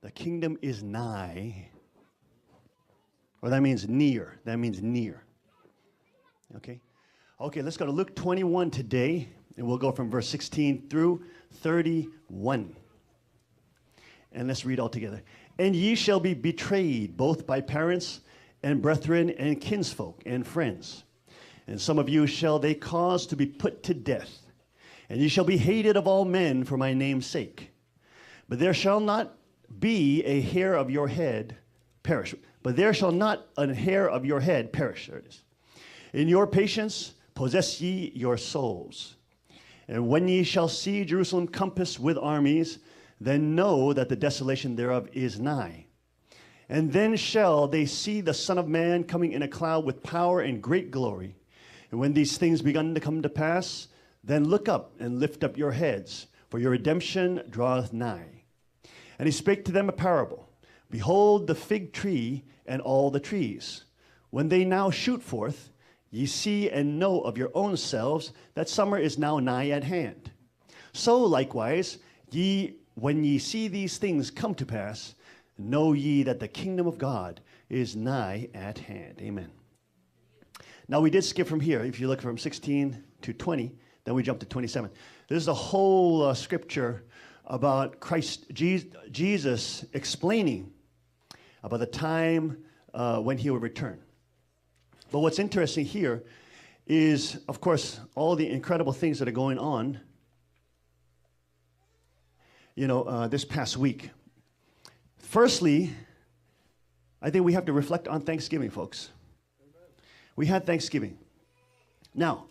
The kingdom is nigh. Or that means near. That means near. Okay? Okay, let's go to Luke 21 today, and we'll go from verse 16 through 31. And let's read all together. And ye shall be betrayed both by parents and brethren and kinsfolk and friends. And some of you shall they cause to be put to death. And ye shall be hated of all men for my name's sake. But there shall not be a hair of your head perish. But there shall not a hair of your head perish. There it is. In your patience possess ye your souls. And when ye shall see Jerusalem compassed with armies, then know that the desolation thereof is nigh. And then shall they see the Son of Man coming in a cloud with power and great glory. And when these things begun to come to pass, then look up and lift up your heads, for your redemption draweth nigh. And he spake to them a parable. Behold the fig tree and all the trees. When they now shoot forth, ye see and know of your own selves that summer is now nigh at hand. So likewise, when ye see these things come to pass, know ye that the kingdom of God is nigh at hand. Amen. Now we did skip from here. If you look from 16 to 20, then we jump to 27. This is a whole scripture about Jesus explaining about the time when he will return. But what's interesting here is, of course, all the incredible things that are going on, this past week. Firstly, I think we have to reflect on Thanksgiving, folks. We had Thanksgiving. Now,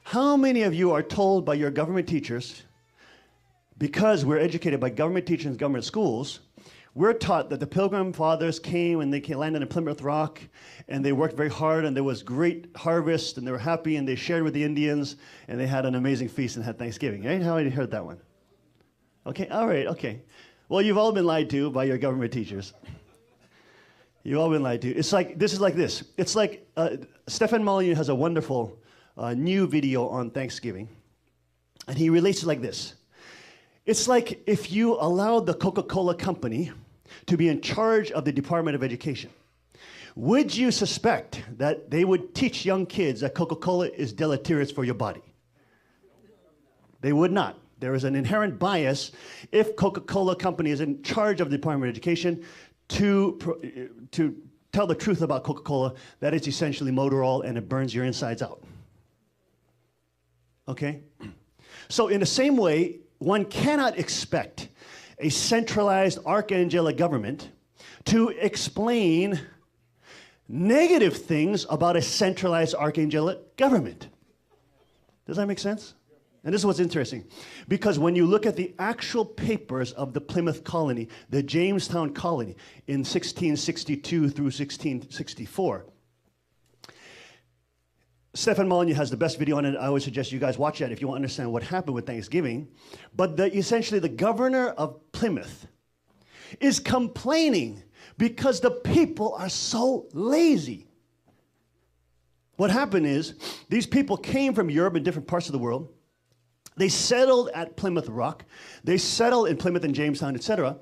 how many of you are told by your government teachers, because we're educated by government teachers and government schools, we're taught that the Pilgrim Fathers came and they landed in Plymouth Rock and they worked very hard and there was great harvest and they were happy and they shared with the Indians and they had an amazing feast and had Thanksgiving, right? How many heard that one? Okay, all right, okay. Well, you've all been lied to by your government teachers. You've all been lied to. It's like this. It's like Stefan Molyneux has a wonderful new video on Thanksgiving, and he relates it like this. It's like if you allowed the Coca-Cola company to be in charge of the Department of Education. Would you suspect that they would teach young kids that Coca-Cola is deleterious for your body? They would not. There is an inherent bias if Coca-Cola company is in charge of the Department of Education to tell the truth about Coca-Cola, that it's essentially motor oil and it burns your insides out. Okay? So in the same way, one cannot expect a centralized archangelic government to explain negative things about a centralized archangelic government. Does that make sense? And this is what's interesting, because when you look at the actual papers of the Plymouth colony, the Jamestown colony in 1662 through 1664, Stefan Molyneux has the best video on it. I would suggest you guys watch that if you want to understand what happened with Thanksgiving. But essentially the governor of Plymouth is complaining because the people are so lazy. What happened is these people came from Europe and different parts of the world. They settled at Plymouth Rock. They settled in Plymouth and Jamestown, etc.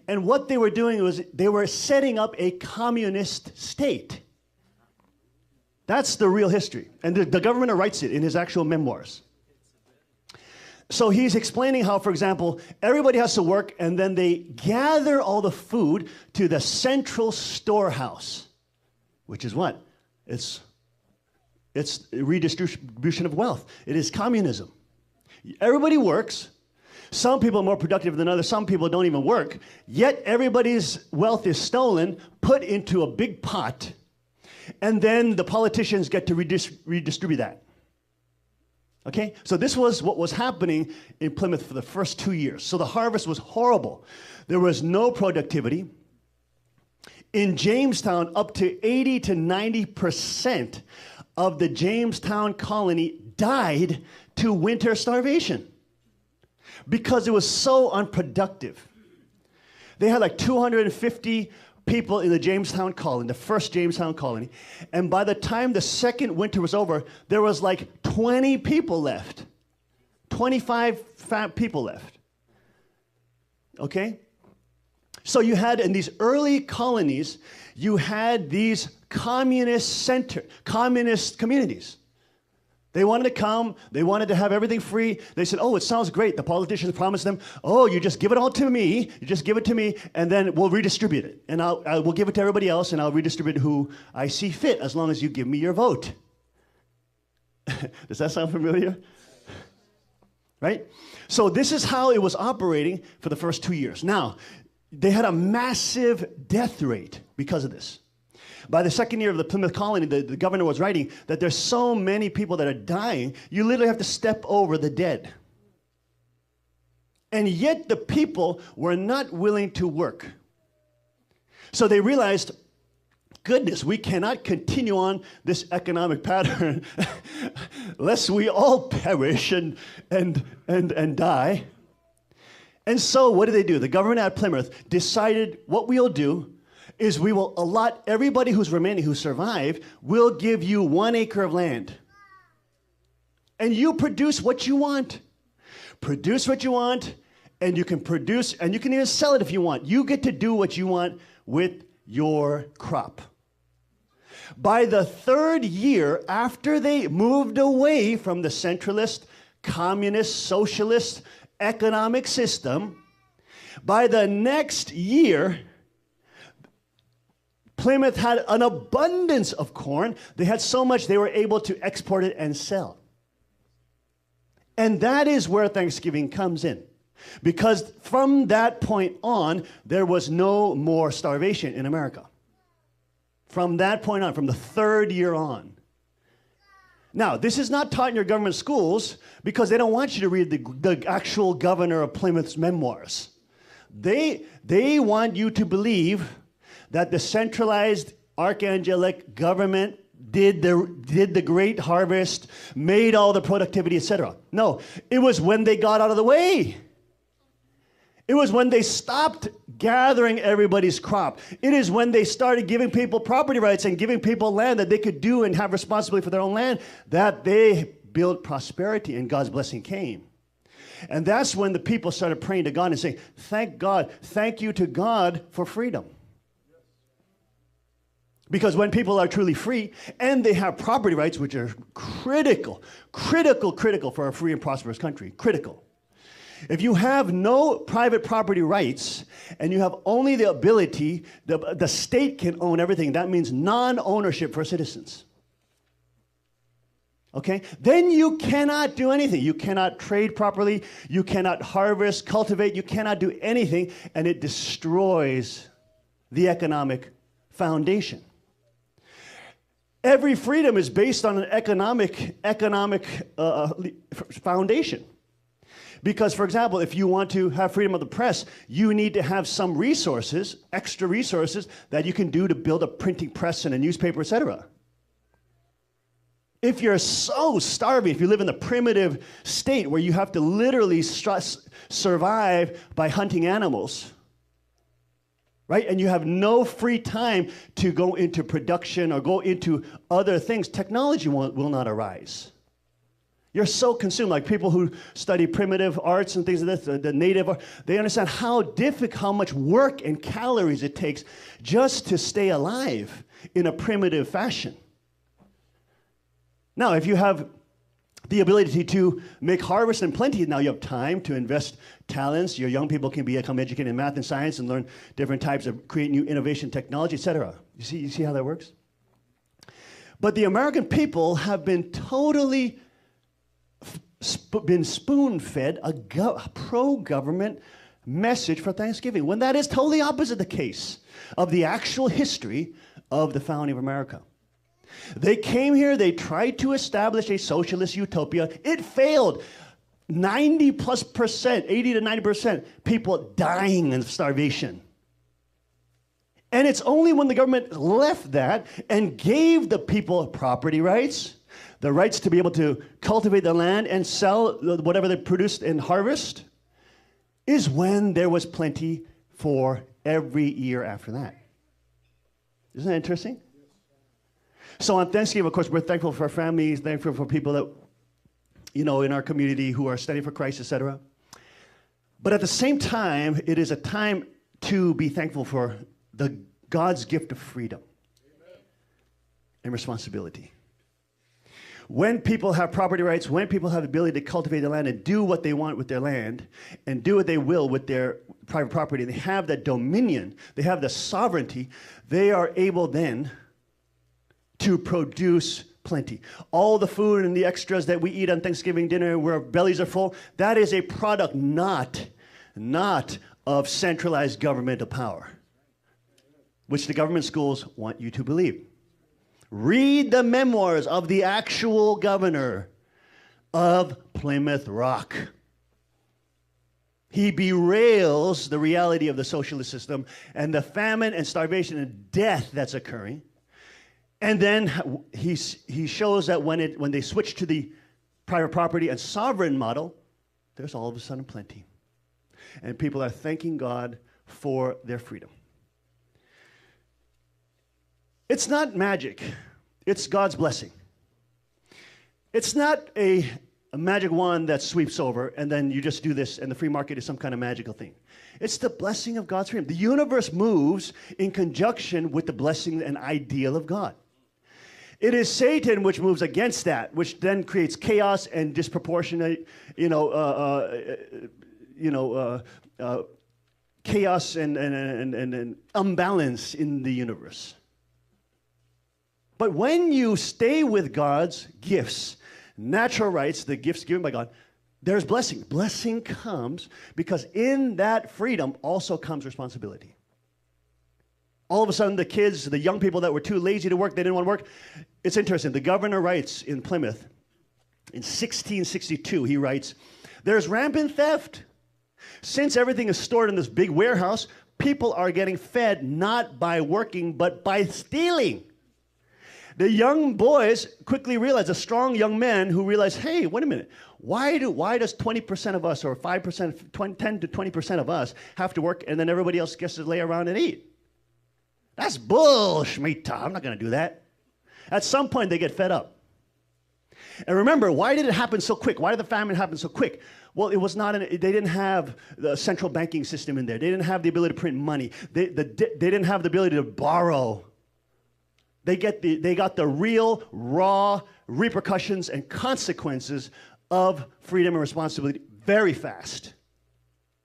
And what they were doing was they were setting up a communist state. That's the real history. And the governor writes it in his actual memoirs. So he's explaining how, for example, everybody has to work and then they gather all the food to the central storehouse, which is what? It's redistribution of wealth. It is communism. Everybody works. Some people are more productive than others. Some people don't even work. Yet everybody's wealth is stolen, put into a big pot, and then the politicians get to redistribute that. Okay? So this was what was happening in Plymouth for the first 2 years. So the harvest was horrible. There was no productivity. In Jamestown, up to 80 to 90% of the Jamestown colony died to winter starvation because it was so unproductive. They had like 250 people in the Jamestown colony, the first Jamestown colony, and by the time the second winter was over, there was like 20 people left. 25 people left. Okay? So you had, in these early colonies, you had these communist communities. They wanted to come. They wanted to have everything free. They said, oh, it sounds great. The politicians promised them, oh, you just give it all to me. You just give it to me, and then we'll redistribute it. And we'll give it to everybody else, and I'll redistribute who I see fit, as long as you give me your vote. Does that sound familiar? Right? So this is how it was operating for the first 2 years. Now, they had a massive death rate because of this. By the second year of the Plymouth colony, the governor was writing that there's so many people that are dying, you literally have to step over the dead. And yet the people were not willing to work. So they realized, goodness, we cannot continue on this economic pattern lest we all perish and die. And so what did they do? The government at Plymouth decided what we'll do is we will allot everybody who's remaining, who survived, we'll give you 1 acre of land. And you produce what you want. Produce what you want, and you can produce, and you can even sell it if you want. You get to do what you want with your crop. By the 3rd year after they moved away from the centralist, communist, socialist economic system, by the next year, Plymouth had an abundance of corn. They had so much they were able to export it and sell. And that is where Thanksgiving comes in. Because from that point on, there was no more starvation in America. From that point on, from the 3rd year on. Now, this is not taught in your government schools because they don't want you to read the actual governor of Plymouth's memoirs. They want you to believe that the centralized archangelic government did the great harvest, made all the productivity, etc. No, it was when they got out of the way. It was when they stopped gathering everybody's crop. It is when they started giving people property rights and giving people land that they could do and have responsibility for their own land, that they built prosperity and God's blessing came. And that's when the people started praying to God and saying, thank God, thank you to God for freedom. Because when people are truly free and they have property rights, which are critical for a free and prosperous country, critical. If you have no private property rights and you have only the ability, the state can own everything. That means non-ownership for citizens. Okay? Then you cannot do anything. You cannot trade properly. You cannot harvest, cultivate. You cannot do anything, and it destroys the economic foundation. Every freedom is based on an economic foundation. Because, for example, if you want to have freedom of the press, you need to have some resources, extra resources, that you can do to build a printing press and a newspaper, etc. If you're so starving, if you live in the primitive state where you have to literally survive by hunting animals, right? And you have no free time to go into production or go into other things, technology will not arise. You're so consumed, like people who study primitive arts and things like this, the native art, they understand how much work and calories it takes just to stay alive in a primitive fashion. Now, if you have the ability to make harvest in plenty, now you have time to invest talents. Your young people can become educated in math and science and learn different types of create new innovation technology, etc. You see how that works? But the American people have been totally been spoon-fed a pro-government message for Thanksgiving, when that is totally opposite the case of the actual history of the founding of America. They came here, they tried to establish a socialist utopia. It failed. 90+%, 80 to 90%, people dying of starvation. And it's only when the government left that and gave the people property rights, the rights to be able to cultivate the land and sell whatever they produced in harvest, is when there was plenty for every year after that. Isn't that interesting? So on Thanksgiving, of course, we're thankful for our families, thankful for people that, in our community who are studying for Christ, etc. But at the same time, it is a time to be thankful for the God's gift of freedom and responsibility. When people have property rights, when people have the ability to cultivate their land and do what they want with their land and do what they will with their private property, they have that dominion, they have the sovereignty, they are able then to produce plenty. All the food and the extras that we eat on Thanksgiving dinner where our bellies are full, that is a product not of centralized governmental power, which the government schools want you to believe. Read the memoirs of the actual governor of Plymouth Rock. He bewails the reality of the socialist system and the famine and starvation and death that's occurring. And then he shows that when they switch to the private property and sovereign model, there's all of a sudden plenty. And people are thanking God for their freedom. It's not magic. It's God's blessing. It's not a magic wand that sweeps over and then you just do this and the free market is some kind of magical thing. It's the blessing of God's freedom. The universe moves in conjunction with the blessing and ideal of God. It is Satan which moves against that, which then creates chaos and disproportionate, chaos and imbalance in the universe. But when you stay with God's gifts, natural rights, the gifts given by God, there's blessing. Blessing comes because in that freedom also comes responsibility. All of a sudden, the kids, the young people that were too lazy to work, they didn't want to work. It's interesting. The governor writes in Plymouth, in 1662, he writes, "There's rampant theft. Since everything is stored in this big warehouse, people are getting fed not by working, but by stealing." The young boys quickly realize, the strong young men who realize, hey, wait a minute, why does 20% of us or 5%, 10 to 20% of us have to work and then everybody else gets to lay around and eat? That's bullshit. I'm not going to do that. At some point, they get fed up. And remember, why did it happen so quick? Why did the famine happen so quick? Well, it was not. They didn't have the central banking system in there. They didn't have the ability to print money. They didn't have the ability to borrow. They got the real, raw repercussions and consequences of freedom and responsibility very fast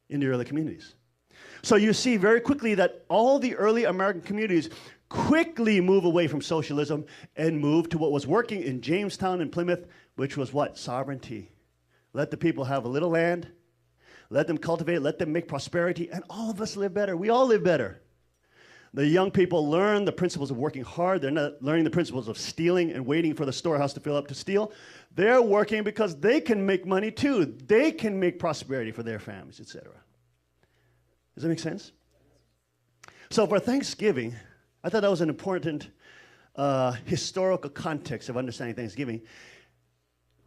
in the early communities. So you see very quickly that all the early American communities quickly move away from socialism and move to what was working in Jamestown and Plymouth, which was what? Sovereignty. Let the people have a little land, let them cultivate, let them make prosperity, and all of us live better. We all live better. The young people learn the principles of working hard. They're not learning the principles of stealing and waiting for the storehouse to fill up to steal. They're working because they can make money too. They can make prosperity for their families, etc. Does that make sense? So for Thanksgiving, I thought that was an important historical context of understanding Thanksgiving.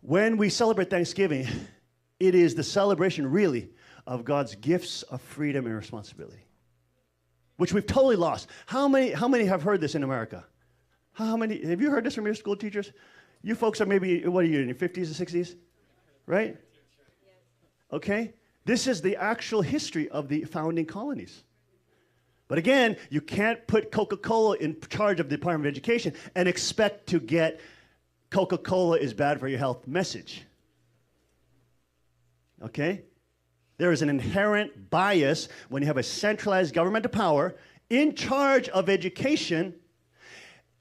When we celebrate Thanksgiving, it is the celebration, really, of God's gifts of freedom and responsibility, which we've totally lost. How many have heard this in America? How many? Have you heard this from your school teachers? You folks are maybe, what are you, in your 50s and 60s? Right? Okay? This is the actual history of the founding colonies. But again, you can't put Coca-Cola in charge of the Department of Education and expect to get Coca-Cola is bad for your health message. Okay? There is an inherent bias when you have a centralized governmental power in charge of education.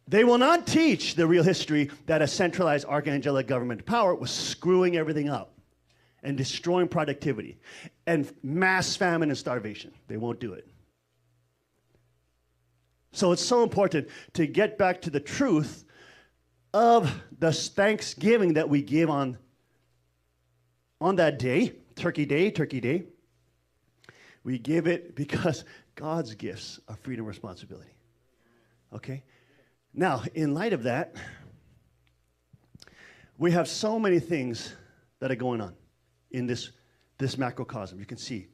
They will not teach the real history that a centralized archangelic governmental power was screwing everything up and destroying productivity and mass famine and starvation. They won't do it. So it's so important to get back to the truth of the Thanksgiving that we give on that day, Turkey Day. We give it because God's gifts are freedom and responsibility. Okay? Now, in light of that, we have so many things that are going on in this macrocosm. You can see.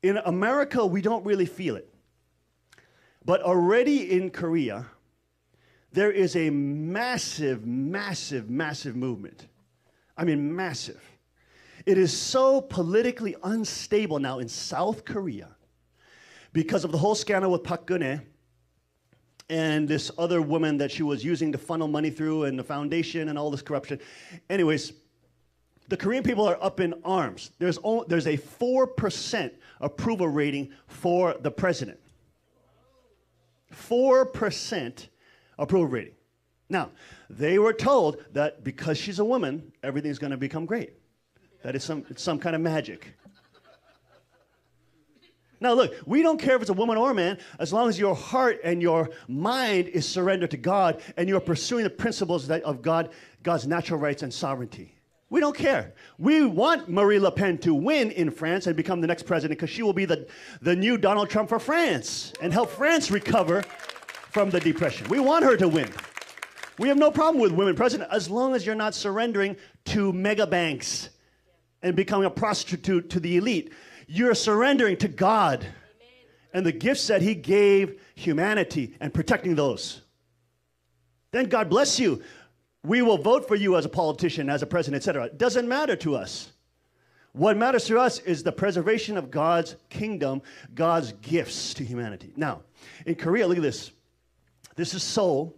In America, we don't really feel it. But already in Korea, there is a massive, massive, massive movement. I mean, massive. It is so politically unstable now in South Korea because of the whole scandal with Park Geun-hye and this other woman that she was using to funnel money through and the foundation and all this corruption. Anyways, the Korean people are up in arms. There's a 4% approval rating for the president. 4% approval rating. Now, they were told that because she's a woman, everything's going to become great. That it's some kind of magic. Now look, we don't care if it's a woman or a man, as long as your heart and your mind is surrendered to God and you're pursuing the principles of God's natural rights and sovereignty. We don't care. We want Marine Le Pen to win in France and become the next president because she will be the new Donald Trump for France and help France recover from the depression. We want her to win. We have no problem with women president as long as you're not surrendering to mega banks and becoming a prostitute to the elite. You're surrendering to God and the gifts that He gave humanity and protecting those. Then God bless you. We will vote for you as a politician, as a president, etc. It doesn't matter to us. What matters to us is the preservation of God's kingdom, God's gifts to humanity. Now, in Korea, look at this. This is Seoul.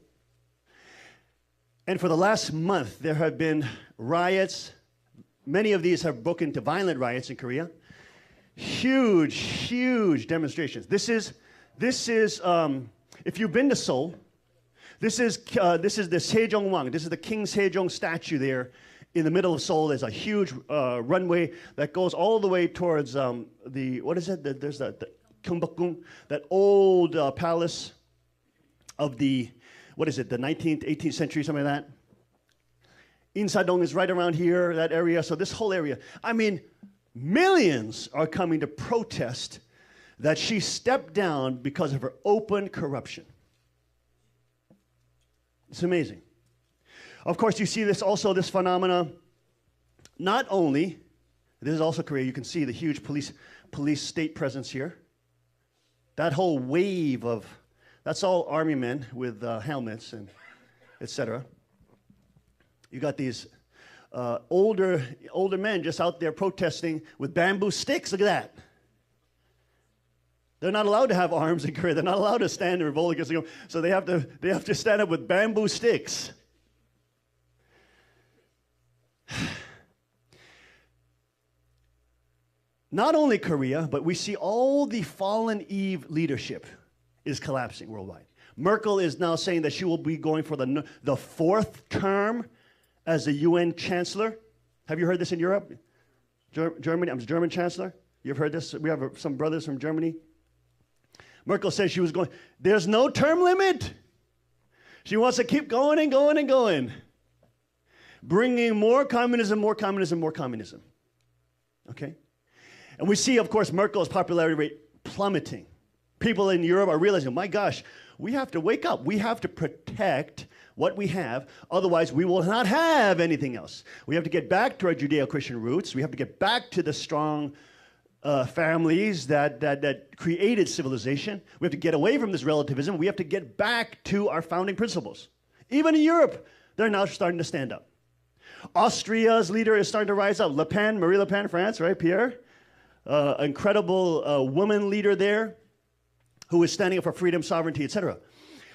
And for the last month, there have been riots. Many of these have broken into violent riots in Korea. Huge, huge demonstrations. This is if you've been to Seoul, this is the Sejongwang. This is the King Sejong statue there in the middle of Seoul. There's a huge runway that goes all the way towards there's the Gyeongbokgung, that old palace of the 19th, 18th century, something like that. Insadong is right around here, that area. So this whole area, I mean, millions are coming to protest that she stepped down because of her open corruption. It's amazing. Of course, you see this phenomena, not only, this is also Korea, you can see the huge police state presence here. That whole wave of, that's all army men with helmets and etc. You got these older men just out there protesting with bamboo sticks. Look at that. They're not allowed to have arms in Korea. They're not allowed to stand and revolt against the government. So they have to stand up with bamboo sticks. Not only Korea, but we see all the fallen Eve leadership is collapsing worldwide. Merkel is now saying that she will be going for the fourth term as the UN chancellor. Have you heard this in Europe? Germany, I'm the German chancellor. You've heard this? We have some brothers from Germany. Merkel says she was going, there's no term limit. She wants to keep going and going and going. Bringing more communism, more communism, more communism. Okay? And we see, of course, Merkel's popularity rate plummeting. People in Europe are realizing, my gosh, we have to wake up. We have to protect what we have. Otherwise, we will not have anything else. We have to get back to our Judeo-Christian roots. We have to get back to the strong families that created civilization. We have to get away from this relativism. We have to get back to our founding principles. Even in Europe, they're now starting to stand up. Austria's leader is starting to rise up. Le Pen, Marie Le Pen, France, right, Pierre? Incredible woman leader there who is standing up for freedom, sovereignty, etc.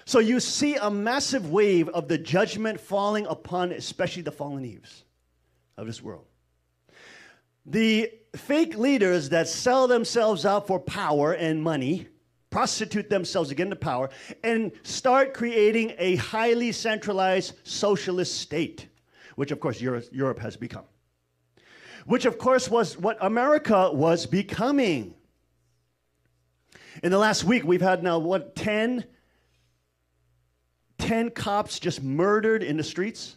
So you see a massive wave of the judgment falling upon especially the fallen Eves of this world. The fake leaders that sell themselves out for power and money, prostitute themselves to get into power, and start creating a highly centralized socialist state, which of course Europe has become. Which of course was what America was becoming. In the last week, we've had now, 10 cops just murdered in the streets,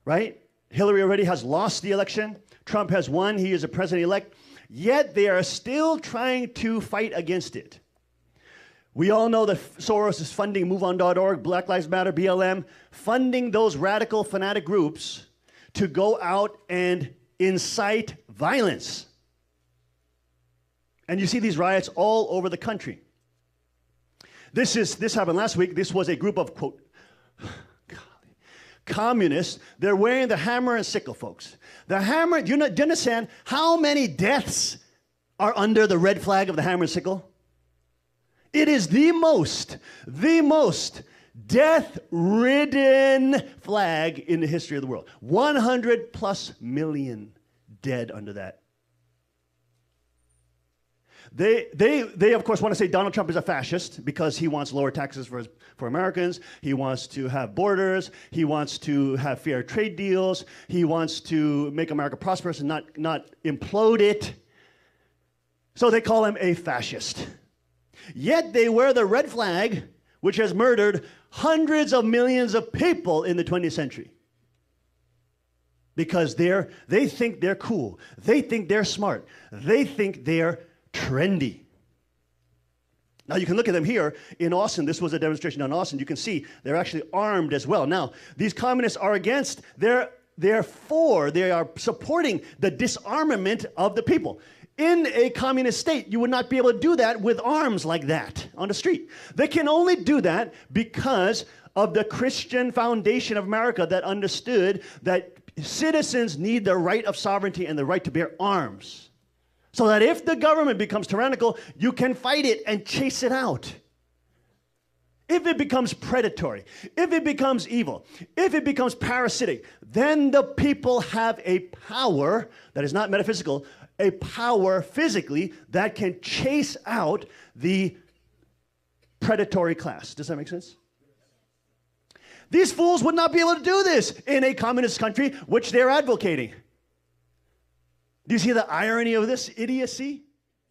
right? Hillary already has lost the election. Trump has won. He is a president-elect. Yet they are still trying to fight against it. We all know that Soros is funding MoveOn.org, Black Lives Matter, BLM, funding those radical fanatic groups to go out and incite violence. And you see these riots all over the country. This happened last week. This was a group of, quote, communists, they're wearing the hammer and sickle, folks. The hammer, do you understand how many deaths are under the red flag of the hammer and sickle? It is the most death-ridden flag in the history of the world. 100+ million dead under that. They of course want to say Donald Trump is a fascist because he wants lower taxes for Americans. He wants to have borders. He wants to have fair trade deals. He wants to make America prosperous and not implode it. So they call him a fascist. Yet they wear the red flag, which has murdered hundreds of millions of people in the 20th century. Because they think they're cool. They think they're smart. They think they're trendy. Now you can look at them here in Austin. This was a demonstration in Austin. You can see they're actually armed as well. Now, these communists are against, they are supporting the disarmament of the people. In a communist state, you would not be able to do that with arms like that on the street. They can only do that because of the Christian foundation of America that understood that citizens need the right of sovereignty and the right to bear arms. So that if the government becomes tyrannical, you can fight it and chase it out. If it becomes predatory, if it becomes evil, if it becomes parasitic, then the people have a power that is not metaphysical, a power physically that can chase out the predatory class. Does that make sense? These fools would not be able to do this in a communist country, which they're advocating. Do you see the irony of this idiocy?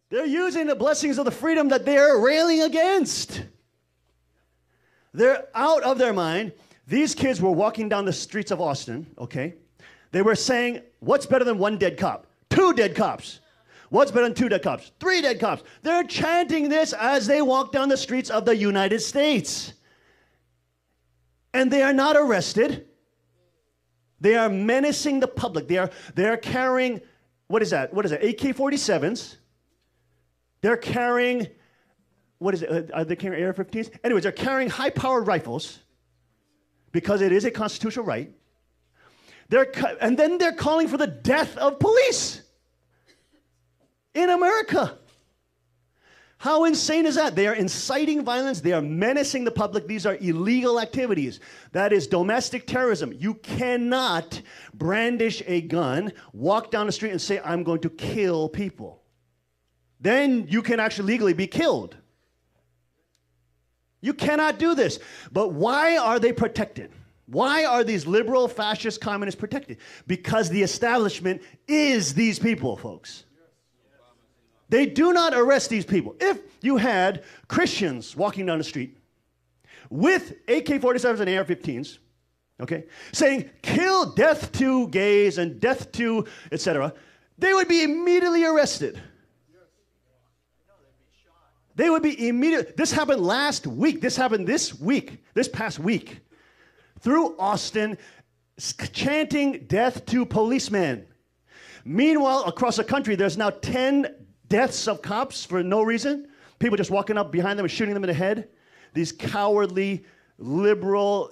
They're using the blessings of the freedom that they're railing against. They're out of their mind. These kids were walking down the streets of Austin, okay? They were saying, what's better than one dead cop? 2 dead cops. What's better than 2 dead cops? 3 dead cops. They're chanting this as they walk down the streets of the United States. And they are not arrested. They are menacing the public. They are carrying, what is that? AK-47s. They're carrying, what is it? Are they carrying AR-15s? Anyways, they're carrying high-powered rifles because it is a constitutional right. And then they're calling for the death of police in America. How insane is that? They are inciting violence. They are menacing the public. These are illegal activities. That is domestic terrorism. You cannot brandish a gun, walk down the street and say, I'm going to kill people. Then you can actually legally be killed. You cannot do this. But why are they protected? Why are these liberal, fascist, communists protected? Because the establishment is these people, folks. They do not arrest these people. If you had Christians walking down the street with AK-47s and AR-15s, okay, saying, kill, death to gays and death to, etc., they would be immediately arrested. They would be immediately, this happened last week. This happened this week, this past week, through Austin, chanting death to policemen. Meanwhile, across the country, there's now 10 deaths of cops for no reason. People just walking up behind them and shooting them in the head. These cowardly, liberal,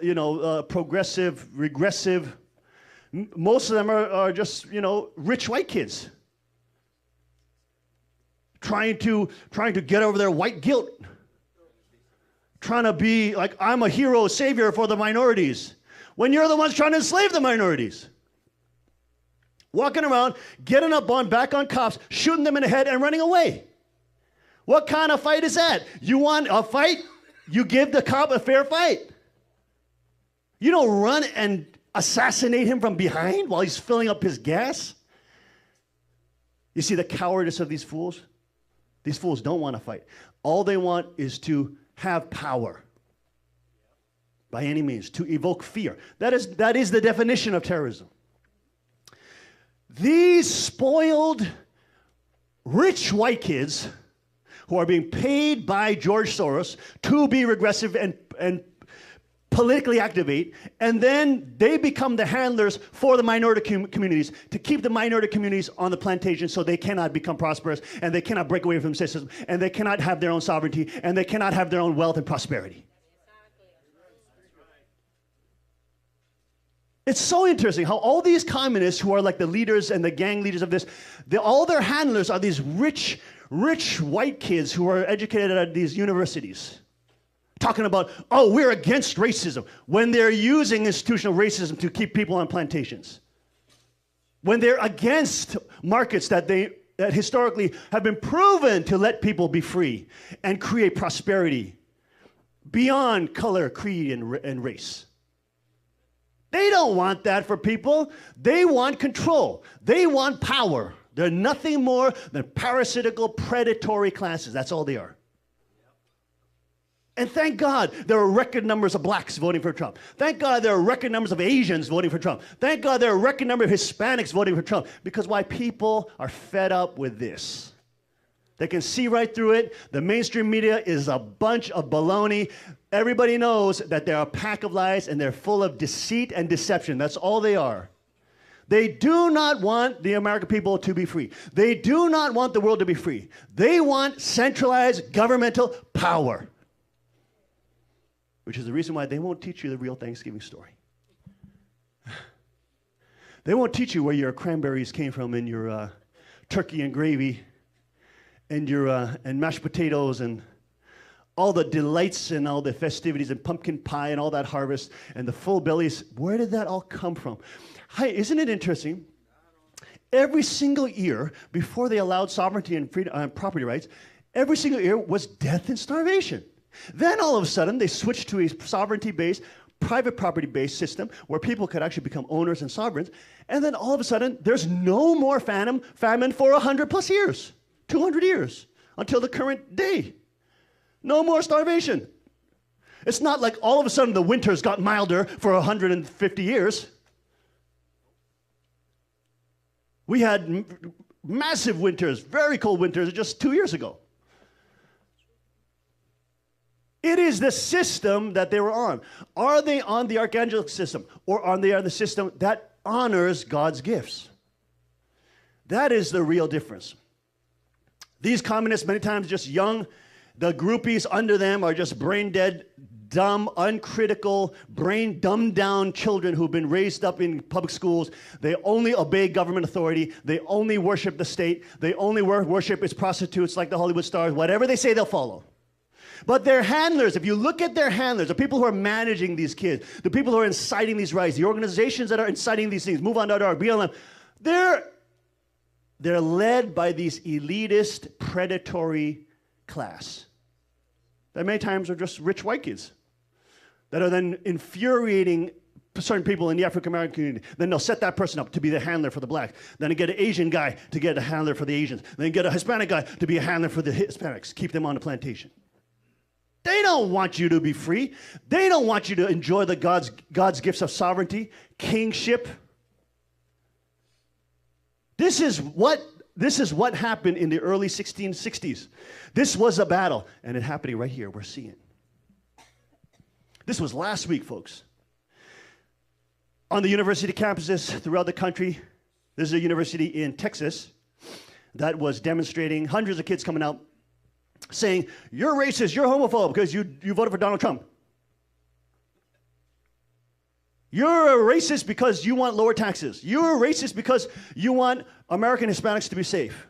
progressive, regressive. Most of them are just, rich white kids. Trying to get over their white guilt. Trying to be like, I'm a hero, savior for the minorities. When you're the ones trying to enslave the minorities. Walking around, getting back on cops, shooting them in the head and running away. What kind of fight is that? You want a fight? You give the cop a fair fight. You don't run and assassinate him from behind while he's filling up his gas. You see the cowardice of these fools? These fools don't want to fight. All they want is to have power. By any means, to evoke fear. That is the definition of terrorism. These spoiled, rich white kids who are being paid by George Soros to be regressive and politically activate, and then they become the handlers for the minority communities to keep the minority communities on the plantation so they cannot become prosperous, and they cannot break away from the system, and they cannot have their own sovereignty, and they cannot have their own wealth and prosperity. It's so interesting how all these communists who are like the leaders and the gang leaders of this, all their handlers are these rich white kids who are educated at these universities. Talking about, oh, we're against racism, when they're using institutional racism to keep people on plantations. When they're against markets that historically have been proven to let people be free and create prosperity beyond color, creed, and race. They don't want that for people. They want control. They want power. They're nothing more than parasitical, predatory classes. That's all they are. And thank God there are record numbers of blacks voting for Trump. Thank God there are record numbers of Asians voting for Trump. Thank God there are record number of Hispanics voting for Trump. Because why? People are fed up with this. They can see right through it. The mainstream media is a bunch of baloney. Everybody knows that they're a pack of lies and they're full of deceit and deception. That's all they are. They do not want the American people to be free. They do not want the world to be free. They want centralized governmental power. Which is the reason why they won't teach you the real Thanksgiving story. They won't teach you where your cranberries came from in your turkey and gravy and your and mashed potatoes and all the delights and all the festivities and pumpkin pie and all that harvest and the full bellies. Where did that all come from? Hi, isn't it interesting? Every single year before they allowed sovereignty and freedom, property rights, every single year was death and starvation. Then all of a sudden they switched to a sovereignty-based, private property-based system where people could actually become owners and sovereigns. And then all of a sudden there's no more famine for 100 plus years, 200 years until the current day. No more starvation. It's not like all of a sudden the winters got milder for 150 years. We had massive winters, very cold winters just 2 years ago. It is the system that they were on. Are they on the archangelic system, or are they on the system that honors God's gifts? That is the real difference. These communists, many times just young, the groupies under them are just brain dead, dumb, uncritical, brain dumbed down children who've been raised up in public schools. They only obey government authority. They only worship the state. They only worship its prostitutes like the Hollywood stars. Whatever they say, they'll follow. But their handlers, if you look at their handlers, the people who are managing these kids, the people who are inciting these riots, the organizations that are inciting these things, MoveOn.org, BLM, they're led by these elitist, predatory class that many times are just rich white kids that are then infuriating certain people in the African American community. Then they'll set that person up to be the handler for the blacks. Then they get an Asian guy to get a handler for the Asians. Then get a Hispanic guy to be a handler for the Hispanics. Keep them on the plantation. They don't want you to be free. They don't want you to enjoy the God's gifts of sovereignty, kingship. This is what happened in the early 1660s. This was a battle, and it's happening right here. We're seeing it. This was last week, folks. On the university campuses throughout the country, there's a university in Texas that was demonstrating, hundreds of kids coming out saying, you're racist, you're homophobe because you voted for Donald Trump. You're a racist because you want lower taxes. You're a racist because you want American Hispanics to be safe.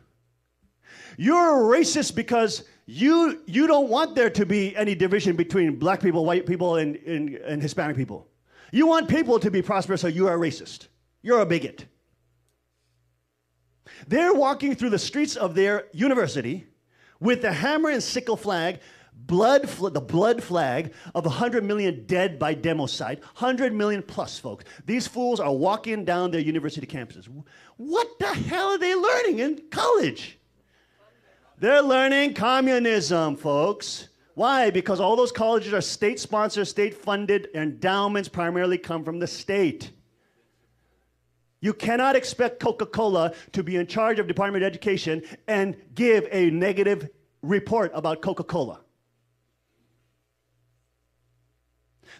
You're a racist because you don't want there to be any division between black people, white people, and Hispanic people. You want people to be prosperous, so you are a racist. You're a bigot. They're walking through the streets of their university with the hammer and sickle flag, the blood flag of 100 million dead by democide, 100 million plus, folks. These fools are walking down their university campuses. What the hell are they learning in college? They're learning communism, folks. Why? Because all those colleges are state-sponsored, state-funded, endowments primarily come from the state. You cannot expect Coca-Cola to be in charge of Department of Education and give a negative report about Coca-Cola.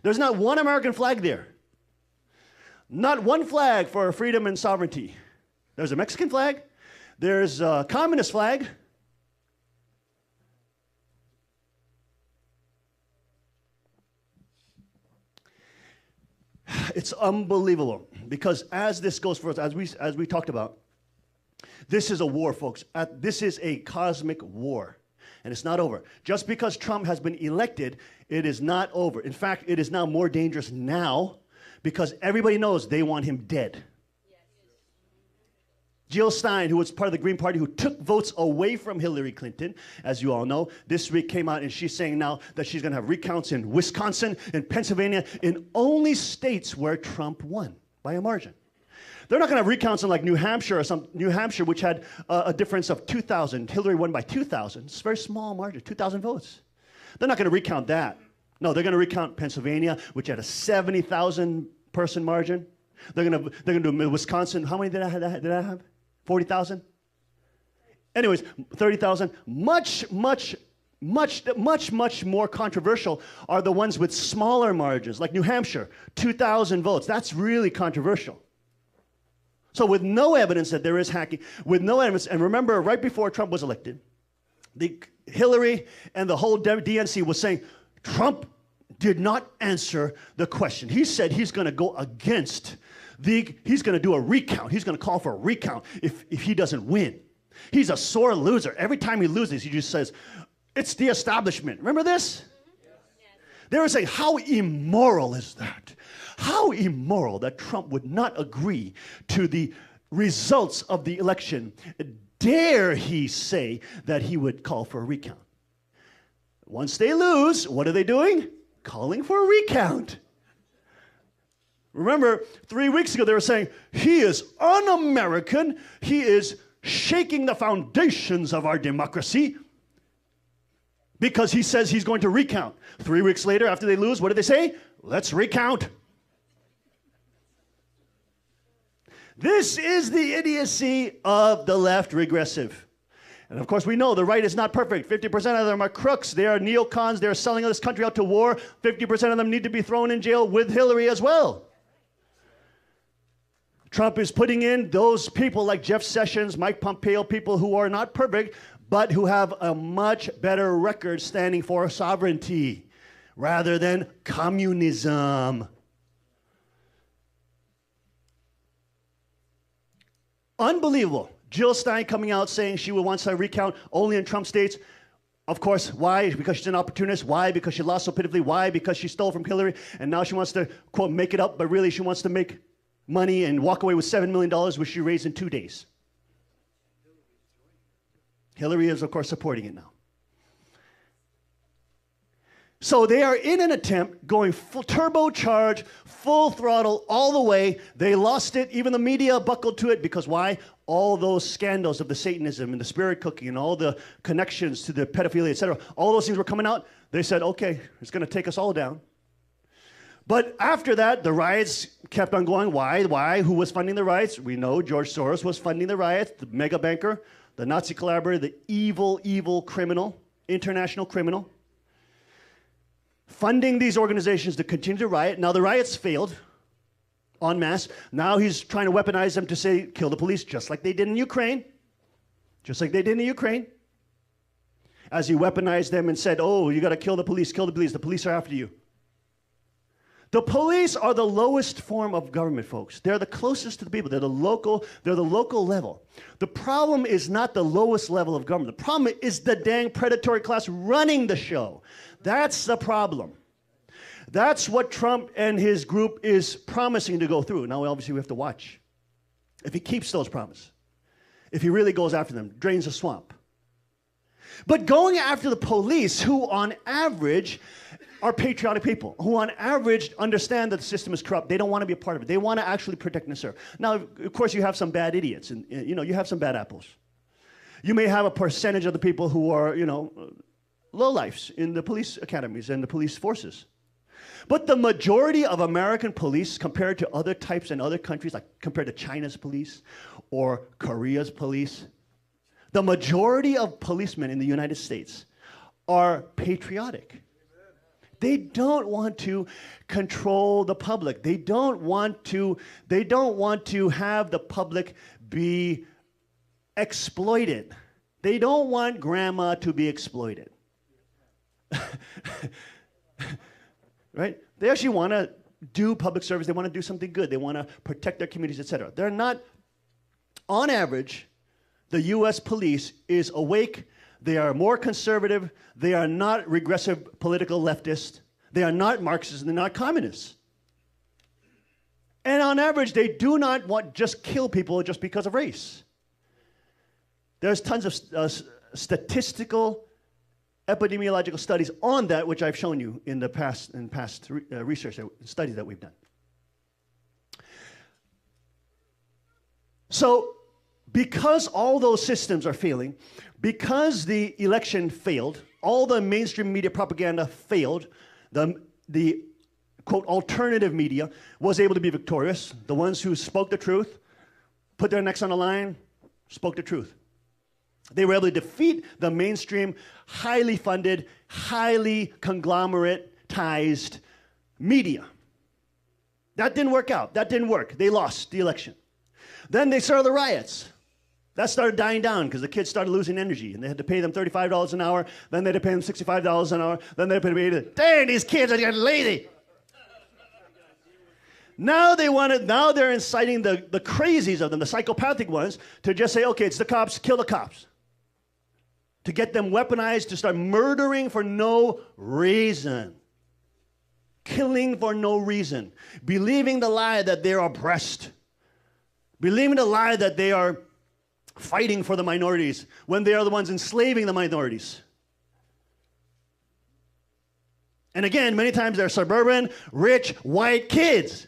There's not one American flag there. Not one flag for freedom and sovereignty. There's a Mexican flag. There's a communist flag. It's unbelievable because as this goes forth, as we talked about, this is a war, folks. This is a cosmic war, and it's not over. Just because Trump has been elected, it is not over. In fact, it is now more dangerous now because everybody knows they want him dead. Jill Stein, who was part of the Green Party, who took votes away from Hillary Clinton, as you all know, this week came out and she's saying now that she's going to have recounts in Wisconsin, in Pennsylvania, in only states where Trump won by a margin. They're not going to have recounts in like New Hampshire, which had a difference of 2,000. Hillary won by 2,000. It's a very small margin, 2,000 votes. They're not going to recount that. No, they're going to recount Pennsylvania, which had a 70,000 person margin. They're going to do Wisconsin. How many did I have? 40,000? Anyways, 30,000. Much more controversial are the ones with smaller margins, like New Hampshire, 2,000 votes. That's really controversial. So with no evidence that there is hacking, with no evidence, and remember, right before Trump was elected, Hillary and the whole DNC was saying, Trump did not answer the question. He said he's going to go against he's going to do a recount. He's going to call for a recount if he doesn't win. He's a sore loser. Every time he loses, he just says, it's the establishment. Remember this? Yes. They were saying, how immoral is that? How immoral that Trump would not agree to the results of the election. Dare he say that he would call for a recount? Once they lose, what are they doing? Calling for a recount. Remember, 3 weeks ago they were saying, he is un-American, he is shaking the foundations of our democracy because he says he's going to recount. 3 weeks later, after they lose, what do they say? Let's recount. This is the idiocy of the left regressive. And of course, we know the right is not perfect. 50% of them are crooks. They are neocons. They're selling this country out to war. 50% of them need to be thrown in jail with Hillary as well. Trump is putting in those people like Jeff Sessions, Mike Pompeo, people who are not perfect, but who have a much better record standing for sovereignty rather than communism. Unbelievable. Jill Stein coming out saying she wants a recount only in Trump states. Of course, why? Because she's an opportunist. Why? Because she lost so pitifully. Why? Because she stole from Hillary, and now she wants to, quote, make it up, but really she wants to make money and walk away with $7 million, which she raised in 2 days. Hillary is, of course, supporting it now. So they are in an attempt going full turbocharge, full throttle, all the way. They lost it. Even the media buckled to it because why? All those scandals of the Satanism and the spirit cooking and all the connections to the pedophilia, etc. All those things were coming out. They said, okay, it's going to take us all down. But after that, the riots kept on going. Why? Who was funding the riots? We know George Soros was funding the riots, the mega banker, the Nazi collaborator, the evil criminal, international criminal, funding these organizations to continue to riot. Now the riots failed en masse. Now he's trying to weaponize them to say, kill the police, just like they did in Ukraine. Just like they did in Ukraine. As he weaponized them and said, oh, you got to kill the police, the police are after you. The police are the lowest form of government, folks. They're the closest to the people. They're the local level. The problem is not the lowest level of government. The problem is the dang predatory class running the show. That's the problem. That's what Trump and his group is promising to go through. Now, obviously, we have to watch. If he keeps those promises, if he really goes after them, drains the swamp. But going after the police, who on average are patriotic people, who on average understand that the system is corrupt. They don't want to be a part of it. They want to actually protect and serve. Now, of course, you have some bad idiots, and you have some bad apples. You may have a percentage of the people who are, lowlifes in the police academies and the police forces. But the majority of American police, compared to other types in other countries, like compared to China's police or Korea's police, the majority of policemen in the United States are patriotic. They don't want to control the public. They don't want to have the public be exploited. They don't want grandma to be exploited. Right? They actually want to do public service. They want to do something good. They want to protect their communities, etc. They're not, on average, the U.S. police is awake. They are more conservative. They are not regressive political leftists. They are not Marxists. They're not communists. And on average, they do not want just kill people just because of race. There's tons of statistical, epidemiological studies on that, which I've shown you in past research studies that we've done. So, because all those systems are failing, because the election failed, all the mainstream media propaganda failed, the quote, alternative media was able to be victorious. The ones who spoke the truth, put their necks on the line, spoke the truth. They were able to defeat the mainstream, highly funded, highly conglomeratized media. That didn't work out. That didn't work. They lost the election. Then they started the riots. That started dying down because the kids started losing energy, and they had to pay them $35 an hour. Then they had to pay them $65 an hour. Then they had to pay them, dang, these kids are getting lazy. Now they're inciting the crazies of them, the psychopathic ones, to just say, okay, it's the cops, kill the cops. To get them weaponized, to start murdering for no reason. Killing for no reason. Believing the lie that they're oppressed. Believing the lie that they are fighting for the minorities when they are the ones enslaving the minorities. And again, many times they're suburban, rich, white kids.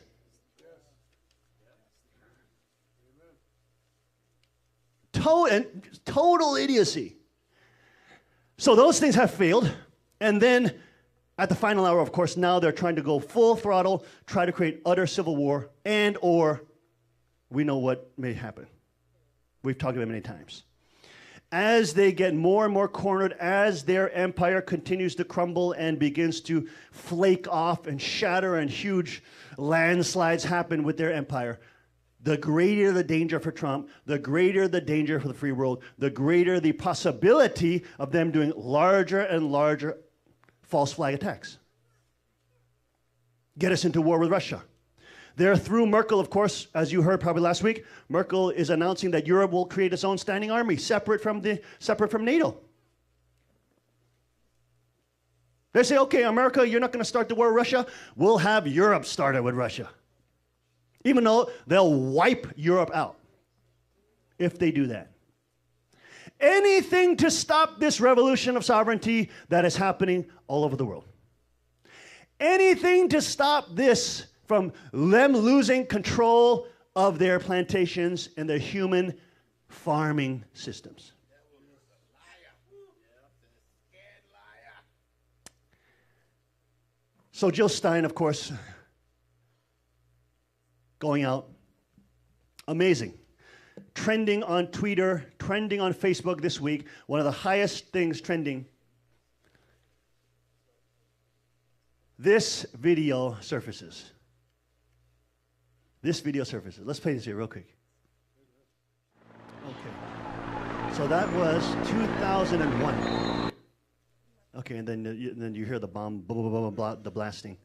Total idiocy. So those things have failed. And then at the final hour, of course, now they're trying to go full throttle, try to create utter civil war, and or we know what may happen. We've talked about it many times. As they get more and more cornered, as their empire continues to crumble and begins to flake off and shatter and huge landslides happen with their empire, the greater the danger for Trump, the greater the danger for the free world, the greater the possibility of them doing larger and larger false flag attacks. Get us into war with Russia. They're through Merkel, of course, as you heard probably last week. Merkel is announcing that Europe will create its own standing army, separate from NATO. They say, okay, America, you're not going to start the war with Russia. We'll have Europe start it with Russia. Even though they'll wipe Europe out if they do that. Anything to stop this revolution of sovereignty that is happening all over the world. Anything to stop this from them losing control of their plantations and their human farming systems. So Jill Stein, of course, going out, amazing. Trending on Twitter, trending on Facebook this week, one of the highest things trending. This video surfaces. This video surfaces. Let's play this here real quick. Okay. So that was 2001. Okay, and then you hear the bomb, blah, blah, blah, blah, blah, the blasting.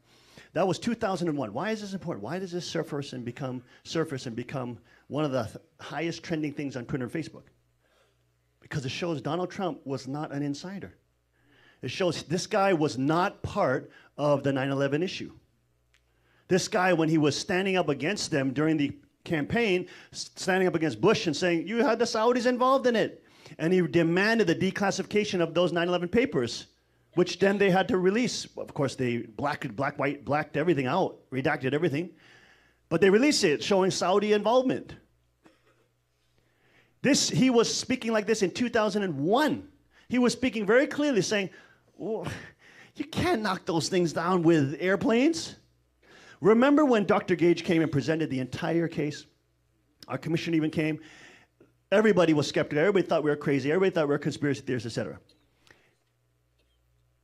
That was 2001. Why is this important? Why does this surface and become one of the highest trending things on Twitter and Facebook? Because it shows Donald Trump was not an insider. It shows this guy was not part of the 9/11 issue. This guy, when he was standing up against them during the campaign, standing up against Bush and saying, you had the Saudis involved in it. And he demanded the declassification of those 9/11 papers, which then they had to release. Of course, they blacked everything out, redacted everything. But they released it, showing Saudi involvement. He was speaking like this in 2001. He was speaking very clearly, saying, oh, you can't knock those things down with airplanes. Remember when Dr. Gage came and presented the entire case? Our commissioner even came. Everybody was skeptical. Everybody thought we were crazy. Everybody thought we were conspiracy theorists, etc.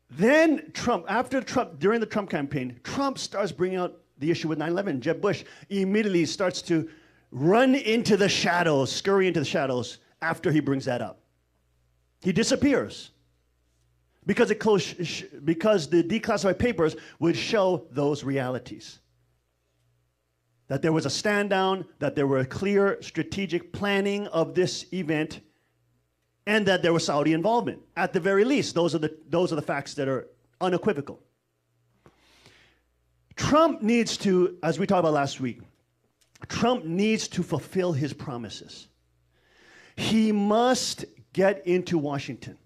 Then during the Trump campaign, Trump starts bringing out the issue with 9/11. Jeb Bush immediately starts to run into the shadows, scurry into the shadows after he brings that up. He disappears because the declassified papers would show those realities. that there was a stand down, that there were clear strategic planning of this event, and that there was Saudi involvement. At the very least, those are the facts that are unequivocal. Trump needs to, as we talked about last week, Trump needs to fulfill his promises. He must get into Washington.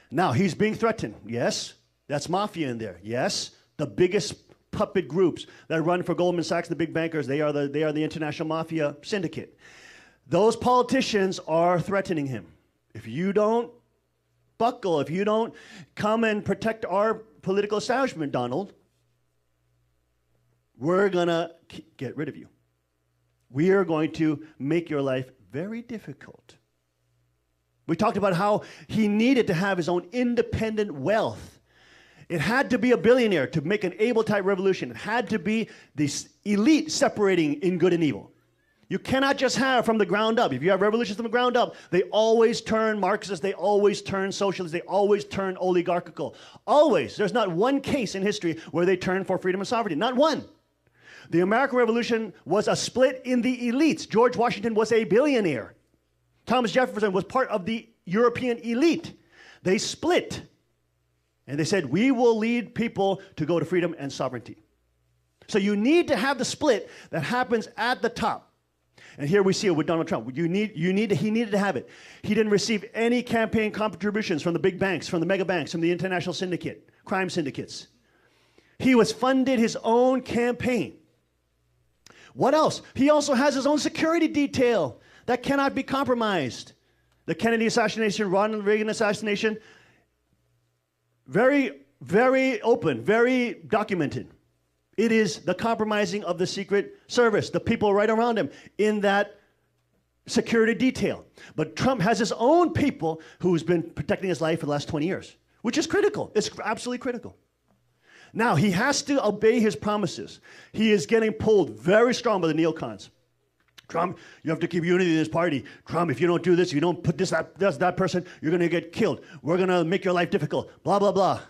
Now, he's being threatened. Yes, that's mafia in there. Yes, the biggest puppet groups that run for Goldman Sachs, the big bankers, they are the international mafia syndicate. Those politicians are threatening him. If you don't buckle, if you don't come and protect our political establishment, Donald, we're going to get rid of you. We are going to make your life very difficult. We talked about how he needed to have his own independent wealth. It had to be a billionaire to make an able-type revolution. It had to be this elite separating in good and evil. You cannot just have from the ground up. If you have revolutions from the ground up, they always turn Marxist, they always turn socialist, they always turn oligarchical. Always. There's not one case in history where they turn for freedom and sovereignty. Not one. The American Revolution was a split in the elites. George Washington was a billionaire. Thomas Jefferson was part of the European elite. They split. And they said, we will lead people to go to freedom and sovereignty. So you need to have the split that happens at the top. And here we see it with Donald Trump. He needed to have it. He didn't receive any campaign contributions from the big banks, from the mega banks, from the international syndicate, crime syndicates. He was funded his own campaign. What else? He also has his own security detail that cannot be compromised. The Kennedy assassination, Ronald Reagan assassination, very, very open, very documented. It is the compromising of the Secret Service, the people right around him in that security detail. But Trump has his own people who's been protecting his life for the last 20 years, which is critical. It's absolutely critical. Now, he has to obey his promises. He is getting pulled very strong by the neocons. Trump, you have to keep unity in this party. Trump, if you don't do this, if you don't put this, that person, you're going to get killed. We're going to make your life difficult. Blah, blah, blah.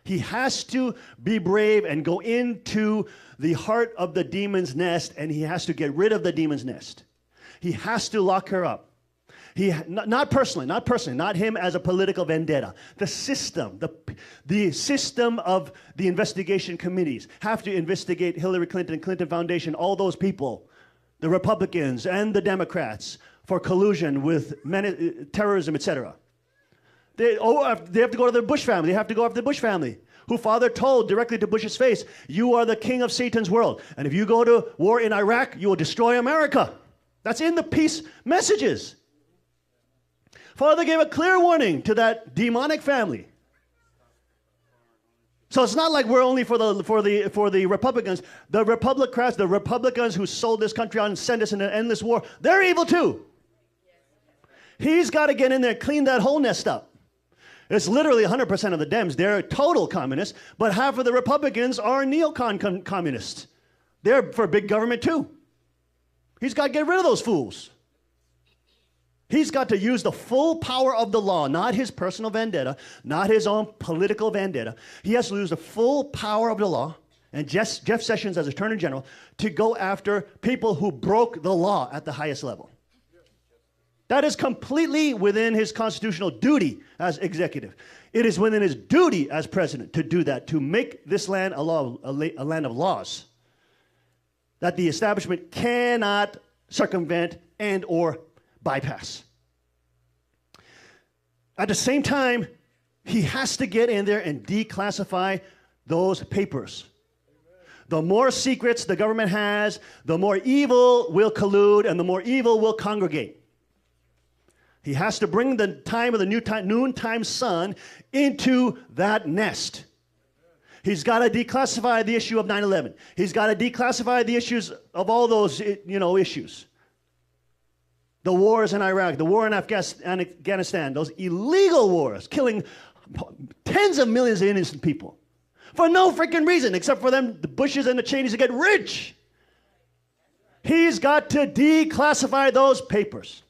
He has to be brave and go into the heart of the demon's nest, and he has to get rid of the demon's nest. He has to lock her up. Not personally, not him as a political vendetta. The system of the investigation committees have to investigate Hillary Clinton, Clinton Foundation, all those people, the Republicans and the Democrats, for collusion with terrorism, etc. They have to go to the Bush family. They have to go after the Bush family, who father told directly to Bush's face, you are the king of Satan's world. And if you go to war in Iraq, you will destroy America. That's in the peace messages. Father gave a clear warning to that demonic family. So it's not like we're only for the Republicans. The Republicans who sold this country out and sent us into an endless war, they're evil too. He's got to get in there and clean that whole nest up. It's literally 100% of the Dems. They're total communists, but half of the Republicans are neocon communists. They're for big government too. He's got to get rid of those fools. He's got to use the full power of the law, not his personal vendetta, not his own political vendetta. He has to use the full power of the law, and Jeff Sessions as Attorney General, to go after people who broke the law at the highest level. That is completely within his constitutional duty as executive. It is within his duty as president to do that, to make this land a land of laws that the establishment cannot circumvent and or bypass. At the same time, he has to get in there and declassify those papers. The more secrets the government has, the more evil will collude and the more evil will congregate. He has to bring the time of the noontime sun into that nest. He's got to declassify the issue of 9/11. He's got to declassify the issues of all those, issues. The wars in Iraq, the war in Afghanistan, those illegal wars, killing tens of millions of innocent people for no freaking reason except for them, the Bushes and the Cheneys, to get rich. He's got to declassify those papers.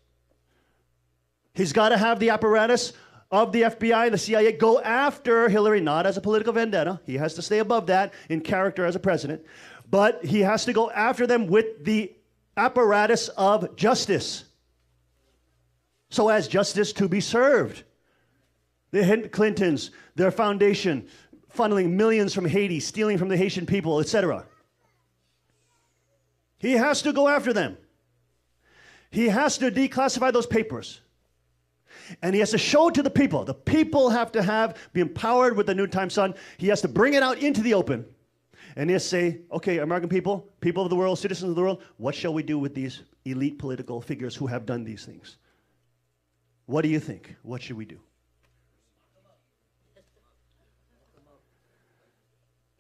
He's got to have the apparatus of the FBI, the CIA, go after Hillary, not as a political vendetta. He has to stay above that in character as a president. But he has to go after them with the apparatus of justice, so as justice to be served. The Clintons, their foundation, funneling millions from Haiti, stealing from the Haitian people, etc. He has to go after them. He has to declassify those papers. And he has to show it to the people. The people have to be empowered with the noontime sun. He has to bring it out into the open. And he has to say, okay, American people, people of the world, citizens of the world, what shall we do with these elite political figures who have done these things? What do you think? What should we do?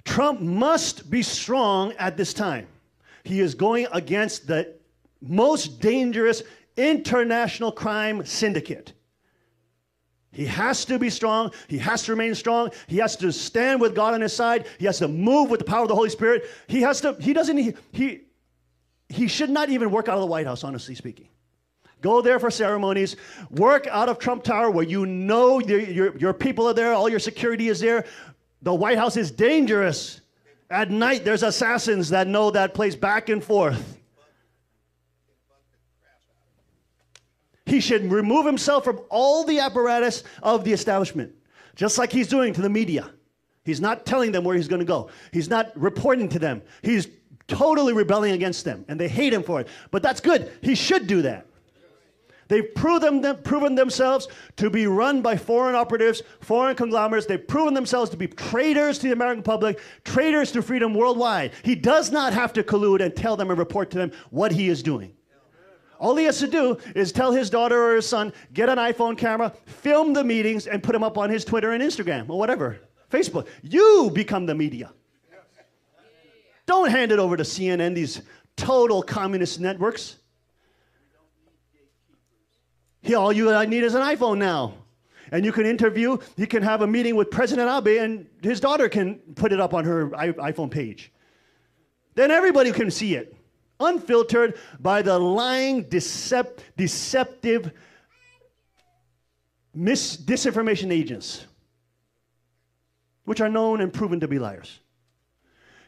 Trump must be strong at this time. He is going against the most dangerous international crime syndicate. He has to be strong. He has to remain strong. He has to stand with God on his side. He has to move with the power of the Holy Spirit. He should not even work out of the White House, honestly speaking. Go there for ceremonies. Work out of Trump Tower where you know your people are there. All your security is there. The White House is dangerous. At night, there's assassins that know that place back and forth. He should remove himself from all the apparatus of the establishment, just like he's doing to the media. He's not telling them where he's going to go. He's not reporting to them. He's totally rebelling against them, and they hate him for it. But that's good. He should do that. They've proven themselves to be run by foreign operatives, foreign conglomerates. They've proven themselves to be traitors to the American public, traitors to freedom worldwide. He does not have to collude and tell them and report to them what he is doing. All he has to do is tell his daughter or his son, get an iPhone camera, film the meetings, and put them up on his Twitter and Instagram or whatever, Facebook. You become the media. Don't hand it over to CNN, these total communist networks. All you need is an iPhone now. And you can interview, you can have a meeting with President Abe, and his daughter can put it up on her iPhone page. Then everybody can see it. Unfiltered by the lying, deceptive disinformation agents, which are known and proven to be liars.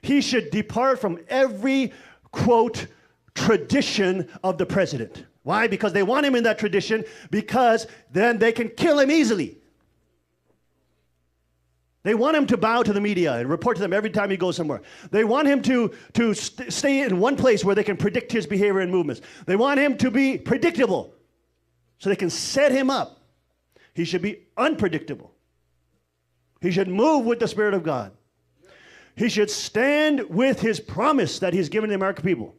He should depart from every, quote, tradition of the president. Why? Because they want him in that tradition, because then they can kill him easily. They want him to bow to the media and report to them every time he goes somewhere. They want him to stay in one place where they can predict his behavior and movements. They want him to be predictable so they can set him up. He should be unpredictable. He should move with the Spirit of God. He should stand with his promise that he's given the American people.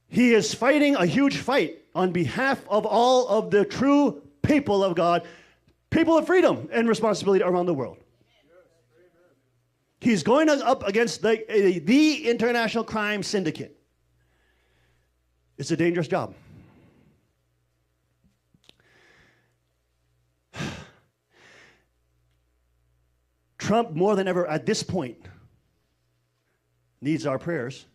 He is fighting a huge fight on behalf of all of the true people of God, people of freedom and responsibility around the world. He's going up against the international crime syndicate. It's a dangerous job. Trump, more than ever at this point, needs our prayers,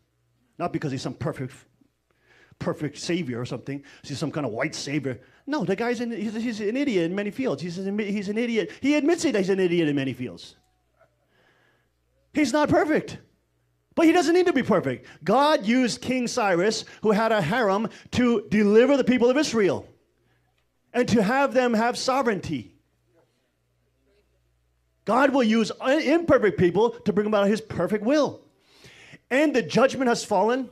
not because he's some perfect savior or something. He's some kind of white savior. No, the guy's he's an idiot in many fields. He's an idiot. He admits that he's an idiot in many fields. He's not perfect, but he doesn't need to be perfect. God used King Cyrus, who had a harem, to deliver the people of Israel and to have them have sovereignty. God will use imperfect people to bring about his perfect will. And the judgment has fallen,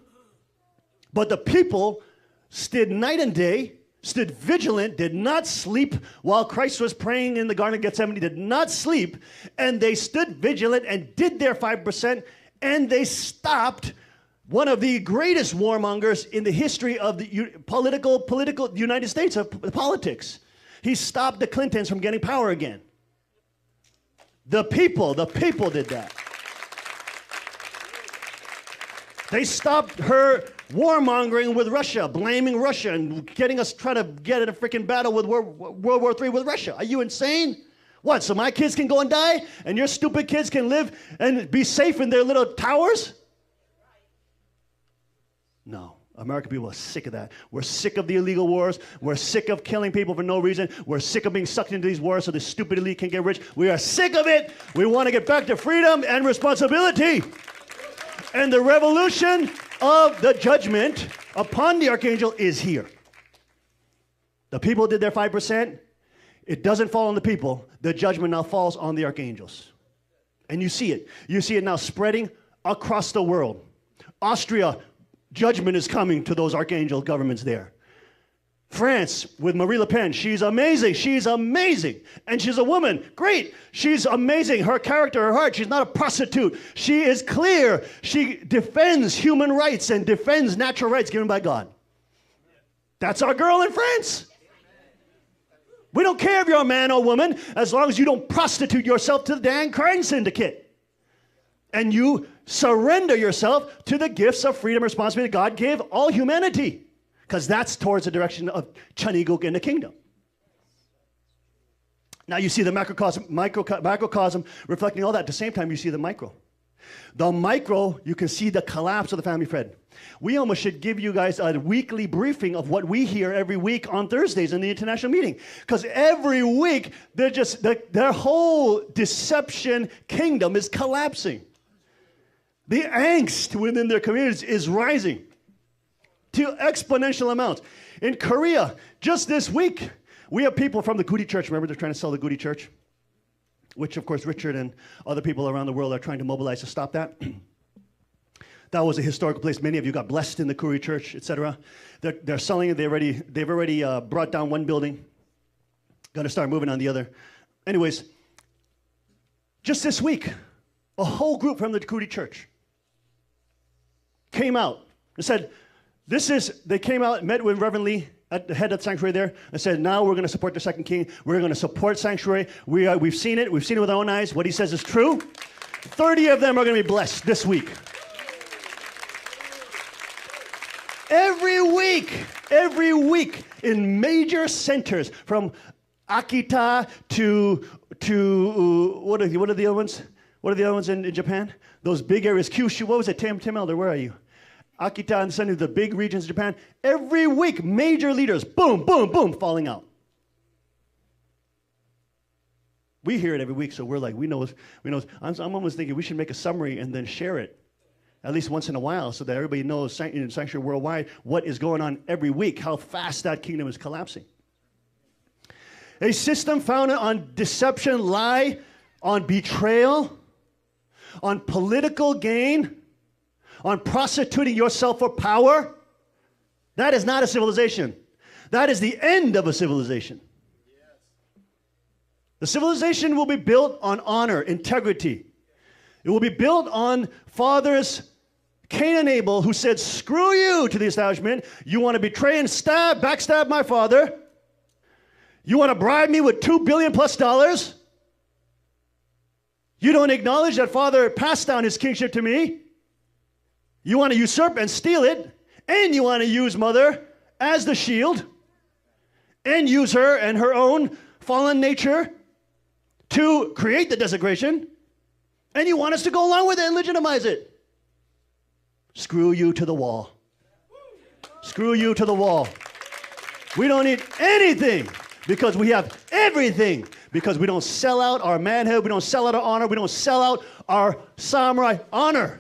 but the people stood night and day, stood vigilant, did not sleep while Christ was praying in the Garden of Gethsemane, did not sleep, and they stood vigilant and did their 5%, and they stopped one of the greatest warmongers in the history of the political United States of politics. He stopped the Clintons from getting power again. The people did that. They stopped her warmongering with Russia, blaming Russia, and getting us trying to get in a freaking battle with World War III with Russia. Are you insane? What, so my kids can go and die, and your stupid kids can live and be safe in their little towers? No, American people are sick of that. We're sick of the illegal wars. We're sick of killing people for no reason. We're sick of being sucked into these wars so the stupid elite can get rich. We are sick of it. We want to get back to freedom and responsibility. And the revolution of the judgment upon the archangel is here. The people did their 5%. It doesn't fall on the people. The judgment now falls on the archangels. And you see it. You see it now spreading across the world. Austria, judgment is coming to those archangel governments there. France, with Marie Le Pen, she's amazing. She's amazing. And she's a woman. Great. She's amazing. Her character, her heart, she's not a prostitute. She is clear. She defends human rights and defends natural rights given by God. That's our girl in France. We don't care if you're a man or woman, as long as you don't prostitute yourself to the dang crime syndicate. And you surrender yourself to the gifts of freedom and responsibility God gave all humanity. Because that's towards the direction of Chaniguk in the kingdom. Now you see the macrocosm reflecting all that. At the same time, you see the micro. The micro, you can see the collapse of the family thread. We almost should give you guys a weekly briefing of what we hear every week on Thursdays in the international meeting. Because every week, their whole deception kingdom is collapsing. The angst within their communities is rising to exponential amounts. In Korea, just this week, we have people from the Goody Church. Remember, they're trying to sell the Goody Church? Which, of course, Richard and other people around the world are trying to mobilize to stop that. That was a historical place. Many of you got blessed in the Goody Church, etc. They're selling it. They've already brought down one building. Going to start moving on the other. Anyways, just this week, a whole group from the Goody Church came out and said, they came out, met with Reverend Lee at the head of the sanctuary there, and said, now we're going to support the second king. We're going to support sanctuary. We've seen it. We've seen it with our own eyes. What he says is true. 30 of them are going to be blessed this week. Every week in major centers from Akita to what are the other ones? What are the other ones in Japan? Those big areas. Kyushu, what was it? Tim Elder, where are you? Akita and Sunny, the big regions of Japan. Every week, major leaders, boom, boom, boom, falling out. We hear it every week, so we're like, we know. I'm almost thinking we should make a summary and then share it, at least once in a while, so that everybody knows in Sanctuary Worldwide what is going on every week, how fast that kingdom is collapsing. A system founded on deception, lie, on betrayal, on political gain, on prostituting yourself for power, that is not a civilization. That is the end of a civilization. The civilization will be built on honor, integrity. It will be built on fathers, Cain and Abel, who said, screw you to the establishment. You want to betray and backstab my father. You want to bribe me with $2 billion plus. You don't acknowledge that father passed down his kingship to me. You want to usurp and steal it, and you want to use mother as the shield, and use her and her own fallen nature to create the desecration, and you want us to go along with it and legitimize it. Screw you to the wall. Screw you to the wall. We don't need anything because we have everything, because we don't sell out our manhood, we don't sell out our honor, we don't sell out our samurai honor.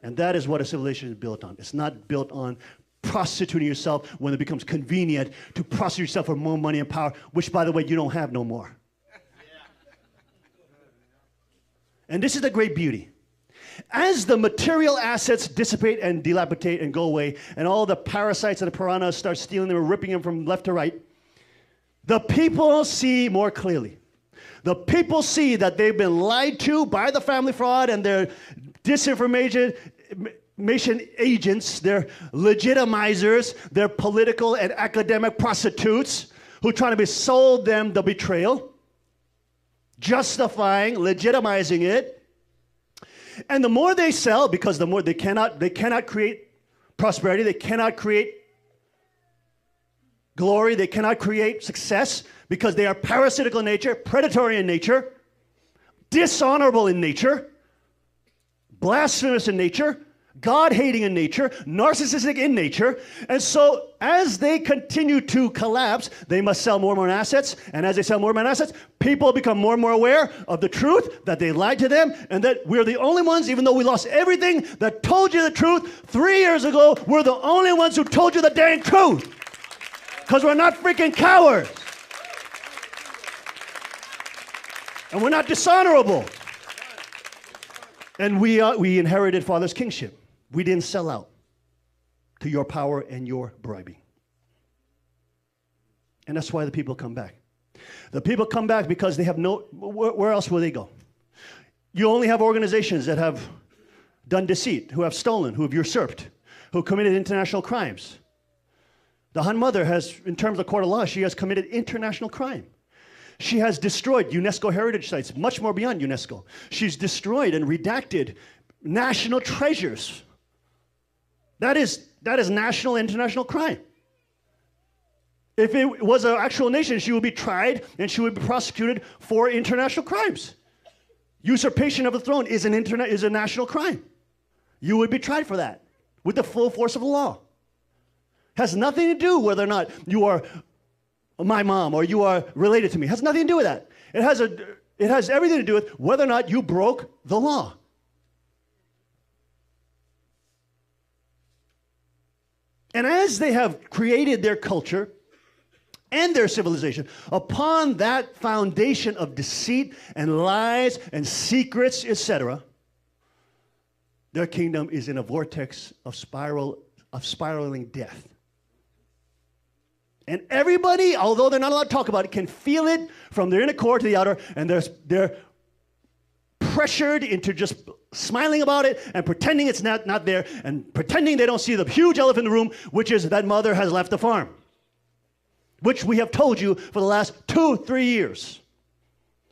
And that is what a civilization is built on. It's not built on prostituting yourself when it becomes convenient to prostitute yourself for more money and power, which, by the way, you don't have no more. And this is the great beauty. As the material assets dissipate and dilapidate and go away, and all the parasites and the piranhas start stealing them and ripping them from left to right, the people see more clearly. The people see that they've been lied to by the family fraud and their disinformation agents, they're legitimizers, they're political and academic prostitutes who trying to be sold them the betrayal, justifying, legitimizing it. And the more they sell, because the more they cannot create prosperity, they cannot create glory, they cannot create success, because they are parasitical in nature, predatory in nature, dishonorable in nature, blasphemous in nature, God-hating in nature, narcissistic in nature. And so as they continue to collapse, they must sell more and more assets. And as they sell more and more assets, people become more and more aware of the truth, that they lied to them, and that we're the only ones, even though we lost everything, that told you the truth 3 years ago. We're the only ones who told you the dang truth. Because we're not freaking cowards. And we're not dishonorable. And we inherited Father's kingship. We didn't sell out to your power and your bribing. And that's why the people come back. The people come back because they have where else will they go? You only have organizations that have done deceit, who have stolen, who have usurped, who committed international crimes. The Han Mother has, in terms of court of law, she has committed international crime. She has destroyed UNESCO heritage sites, much more beyond UNESCO. She's destroyed and redacted national treasures. That is national and international crime. If it was an actual nation, she would be tried and she would be prosecuted for international crimes. Usurpation of the throne is a national crime. You would be tried for that with the full force of the law. Has nothing to do whether or not you are my mom or you are related to me. It has nothing to do with that. It has everything to do with whether or not you broke the law. And as they have created their culture and their civilization upon that foundation of deceit and lies and secrets, etc., their kingdom is in a vortex of spiraling death. And everybody, although they're not allowed to talk about it, can feel it from their inner core to the outer, and they're pressured into just smiling about it and pretending it's not there and pretending they don't see the huge elephant in the room, which is that mother has left the farm, which we have told you for the last 2-3 years.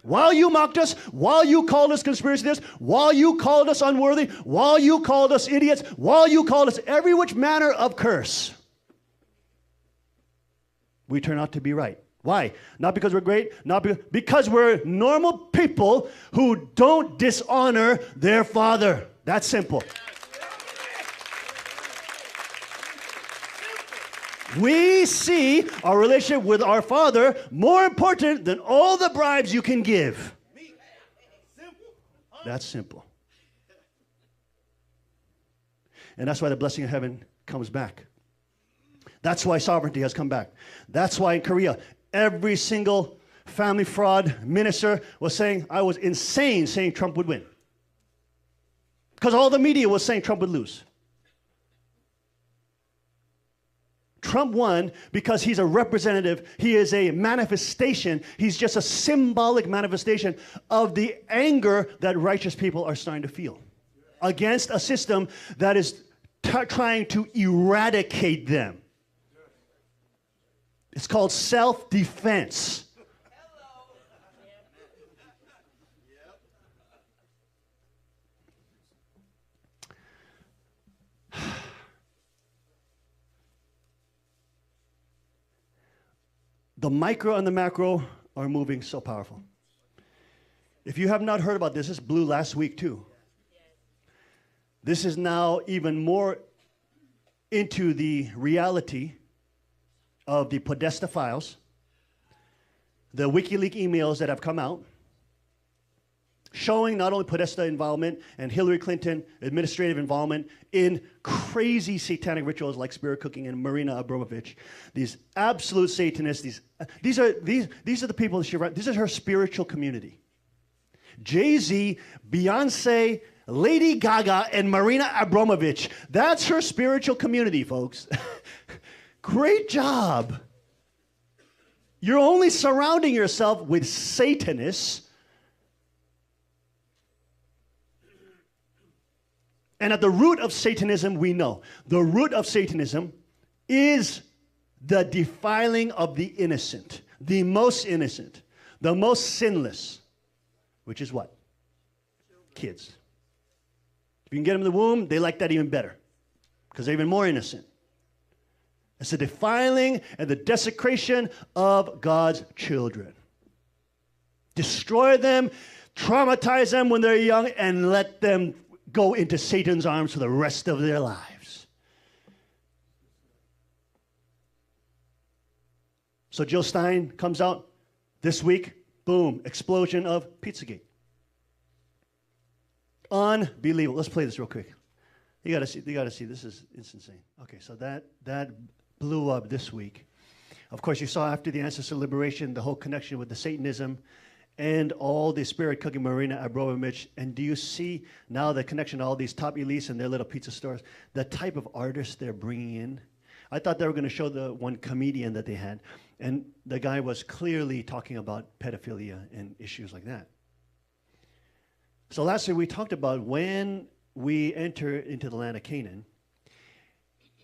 While you mocked us, while you called us conspiracy theorists, while you called us unworthy, while you called us idiots, while you called us every which manner of curse, we turn out to be right. Why? Not because we're great, because we're normal people who don't dishonor their father. That's simple. We see our relationship with our Father more important than all the bribes you can give. That's simple. And that's why the blessing of heaven comes back. That's why sovereignty has come back. That's why in Korea, every single family fraud minister was saying, I was insane saying Trump would win. Because all the media was saying Trump would lose. Trump won because he's a representative. He is a manifestation. He's just a symbolic manifestation of the anger that righteous people are starting to feel against a system that is trying to eradicate them. It's called self-defense. The micro and the macro are moving so powerful. If you have not heard about this, this blew last week too. This is now even more into the reality of the Podesta files, the WikiLeaks emails that have come out, showing not only Podesta involvement and Hillary Clinton administrative involvement in crazy satanic rituals like spirit cooking and Marina Abramovich, these absolute Satanists. These are the people she runs. This is her spiritual community. Jay-Z, Beyonce, Lady Gaga, and Marina Abramovich. That's her spiritual community, folks. Great job. You're only surrounding yourself with Satanists. And at the root of Satanism, we know. The root of Satanism is the defiling of the innocent, the most sinless, which is what? Kids. If you can get them in the womb, they like that even better because they're even more innocent. It's the defiling and the desecration of God's children. Destroy them, traumatize them when they're young, and let them go into Satan's arms for the rest of their lives. So Jill Stein comes out this week, boom, explosion of Pizzagate. Unbelievable. Let's play this real quick. You gotta see, it's insane. Okay, so that blew up this week. Of course, you saw after the Ancestor Liberation, the whole connection with the Satanism and all the spirit cooking Marina Abramovich. And do you see now the connection to all these top elites and their little pizza stores, the type of artists they're bringing in? I thought they were going to show the one comedian that they had, and the guy was clearly talking about pedophilia and issues like that. So last week we talked about when we enter into the land of Canaan,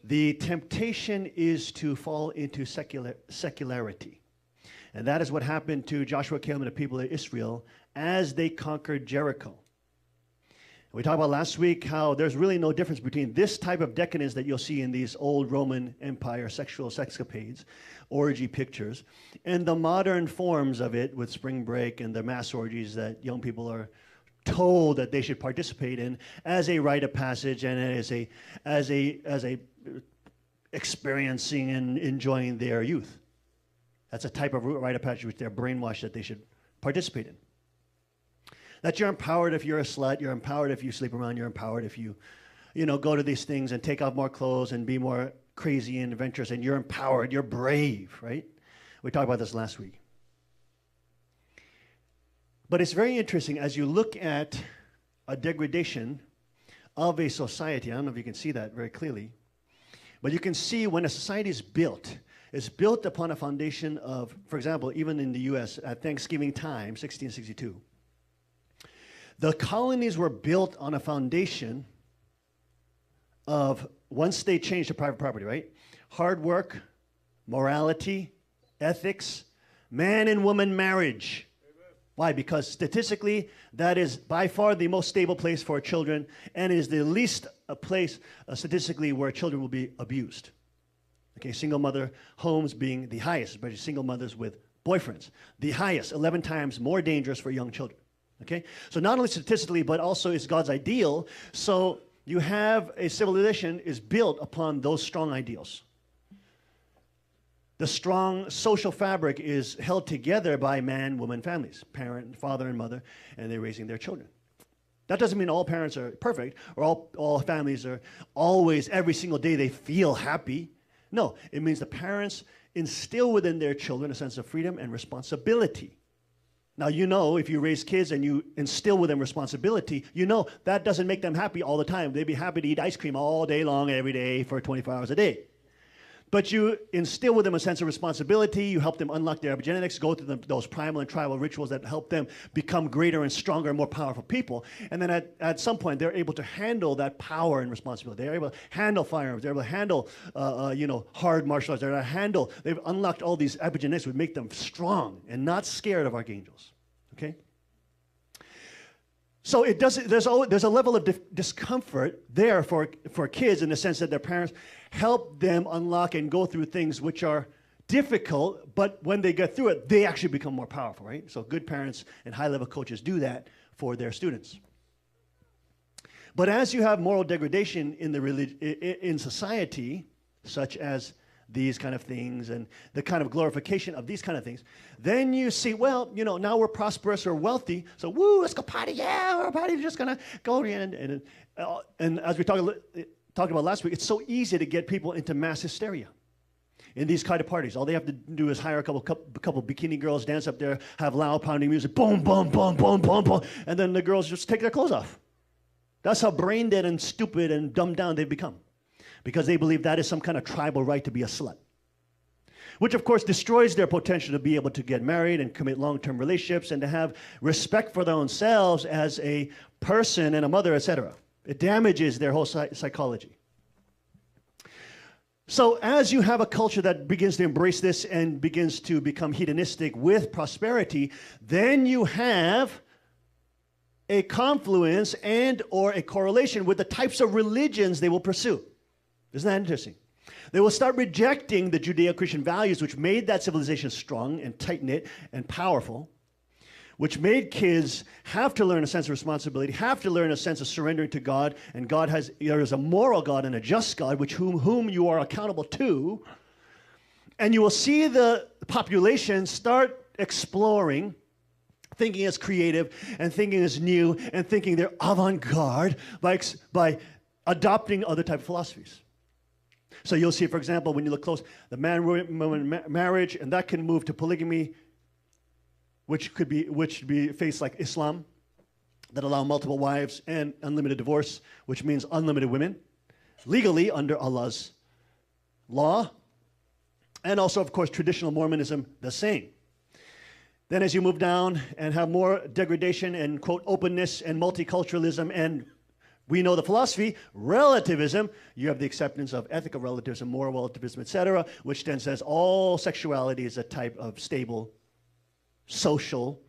the temptation is to fall into secularity. And that is what happened to Joshua, Caleb, and the people of Israel as they conquered Jericho. We talked about last week how there's really no difference between this type of decadence that you'll see in these old Roman Empire sexual sexcapades, orgy pictures, and the modern forms of it with spring break and the mass orgies that young people are told that they should participate in as a rite of passage and as a experiencing and enjoying their youth. That's a type of rite of passage which they're brainwashed that they should participate in. That you're empowered if you're a slut, you're empowered if you sleep around, you're empowered if you go to these things and take off more clothes and be more crazy and adventurous, and you're empowered, you're brave, right? We talked about this last week. But it's very interesting as you look at a degradation of a society. I don't know if you can see that very clearly, but you can see when a society is built, it's built upon a foundation of, for example, even in the U.S. at Thanksgiving time, 1662, the colonies were built on a foundation of, once they changed to private property, right? Hard work, morality, ethics, man and woman marriage. Why? Because statistically, that is by far the most stable place for children, and is the least a place statistically where children will be abused. Okay, single mother homes being the highest, especially single mothers with boyfriends. The highest, 11 times more dangerous for young children. Okay, so not only statistically, but also it's God's ideal. So you have a civilization is built upon those strong ideals. The strong social fabric is held together by man, woman, families, parent, father, and mother, and they're raising their children. That doesn't mean all parents are perfect, or all families are always, every single day, they feel happy. No, it means the parents instill within their children a sense of freedom and responsibility. Now, if you raise kids and you instill with them responsibility, that doesn't make them happy all the time. They'd be happy to eat ice cream all day long, every day, for 24 hours a day. But you instill with them a sense of responsibility. You help them unlock their epigenetics, go through those primal and tribal rituals that help them become greater and stronger and more powerful people. And then at some point, they're able to handle that power and responsibility. They're able to handle firearms. They're able to handle, hard martial arts. They've unlocked all these epigenetics which make them strong and not scared of archangels. Okay? So there's a level of discomfort there for kids in the sense that their parents help them unlock and go through things which are difficult, but when they get through it, they actually become more powerful, right? So good parents and high-level coaches do that for their students. But as you have moral degradation in society, such as these kind of things and the kind of glorification of these kind of things, then you see, now we're prosperous or wealthy, so woo, let's go party, yeah, we're party, just gonna go and as we talked about last week, it's so easy to get people into mass hysteria in these kind of parties. All they have to do is hire a couple bikini girls, dance up there, have loud pounding music, boom, boom, boom, boom, boom, boom, and then the girls just take their clothes off. That's how brain dead and stupid and dumbed down they've become, because they believe that is some kind of tribal right to be a slut, which of course destroys their potential to be able to get married and commit long-term relationships and to have respect for their own selves as a person and a mother, etc. It damages their whole psychology. So as you have a culture that begins to embrace this and begins to become hedonistic with prosperity, then you have a confluence and or a correlation with the types of religions they will pursue. Isn't that interesting? They will start rejecting the Judeo-Christian values which made that civilization strong and tight-knit and powerful, which made kids have to learn a sense of responsibility, have to learn a sense of surrendering to God, and there is a moral God and a just God, whom you are accountable to. And you will see the population start exploring, thinking it's creative and thinking it's new and thinking they're avant-garde by adopting other type of philosophies. So you'll see, for example, when you look close, the man-woman marriage, and that can move to polygamy, which be faced like Islam, that allow multiple wives, and unlimited divorce, which means unlimited women, legally under Allah's law. And also, of course, traditional Mormonism, the same. Then as you move down and have more degradation and, quote, openness and multiculturalism, and we know the philosophy, relativism, you have the acceptance of ethical relativism, moral relativism, etc., which then says all sexuality is a type of stable social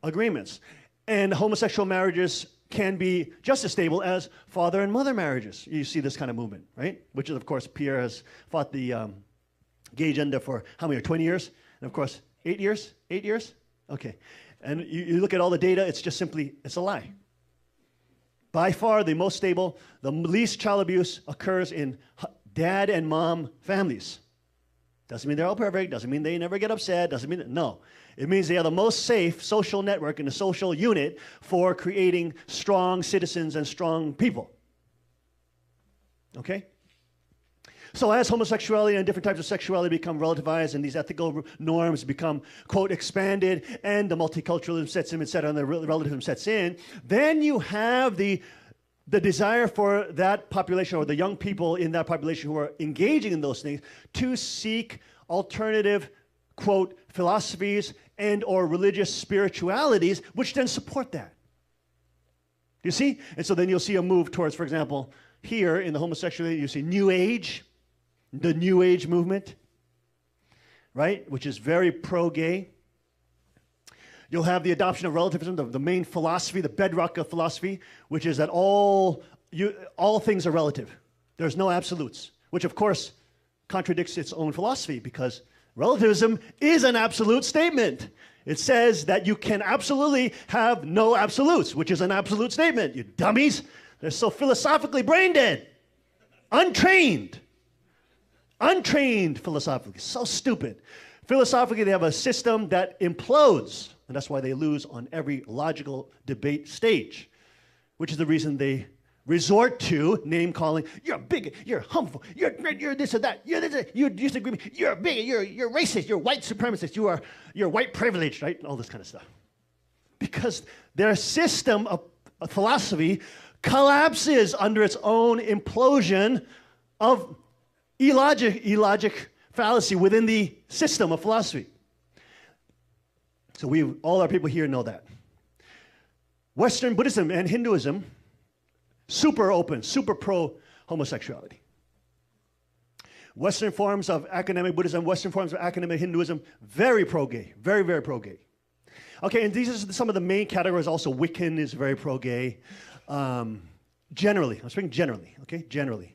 agreements. And homosexual marriages can be just as stable as father and mother marriages. You see this kind of movement, right? Which is, of course, Pierre has fought the gay agenda for how many, 20 years? And of course, 8 years? 8 years? Okay. And you look at all the data, it's just simply, it's a lie. By far the most stable, the least child abuse occurs in dad and mom families. Doesn't mean they're all perfect, doesn't mean they never get upset, doesn't mean, no. It means they are the most safe social network and the social unit for creating strong citizens and strong people. Okay? So as homosexuality and different types of sexuality become relativized and these ethical norms become, quote, expanded and the multiculturalism sets in, et cetera, and the relativism sets in, then you have the desire for that population or the young people in that population who are engaging in those things to seek alternative, quote, philosophies and or religious spiritualities, which then support that. You see? And so then you'll see a move towards, for example, here in the homosexuality, you see New Age, the New Age movement, right, which is very pro-gay. You'll have the adoption of relativism, the main philosophy, the bedrock of philosophy, which is that all things are relative. There's no absolutes, which of course contradicts its own philosophy because relativism is an absolute statement. It says that you can absolutely have no absolutes, which is an absolute statement. You dummies, they're so philosophically brain dead, untrained philosophically, so stupid. Philosophically, they have a system that implodes, and that's why they lose on every logical debate stage, which is the reason they resort to name-calling. You're a bigot, you're harmful, you're this or that, you're this, you disagree with me, you're a bigot, you're racist, you're white supremacist, you're white privileged, right? All this kind of stuff. Because their system of philosophy collapses under its own implosion of illogic fallacy within the system of philosophy. So all our people here know that. Western Buddhism and Hinduism, super open, super pro-homosexuality. Western forms of academic Buddhism, Western forms of academic Hinduism, very pro-gay, very, very pro-gay. Okay, and these are some of the main categories. Also, Wiccan is very pro-gay. Generally, I'm speaking generally, okay, generally.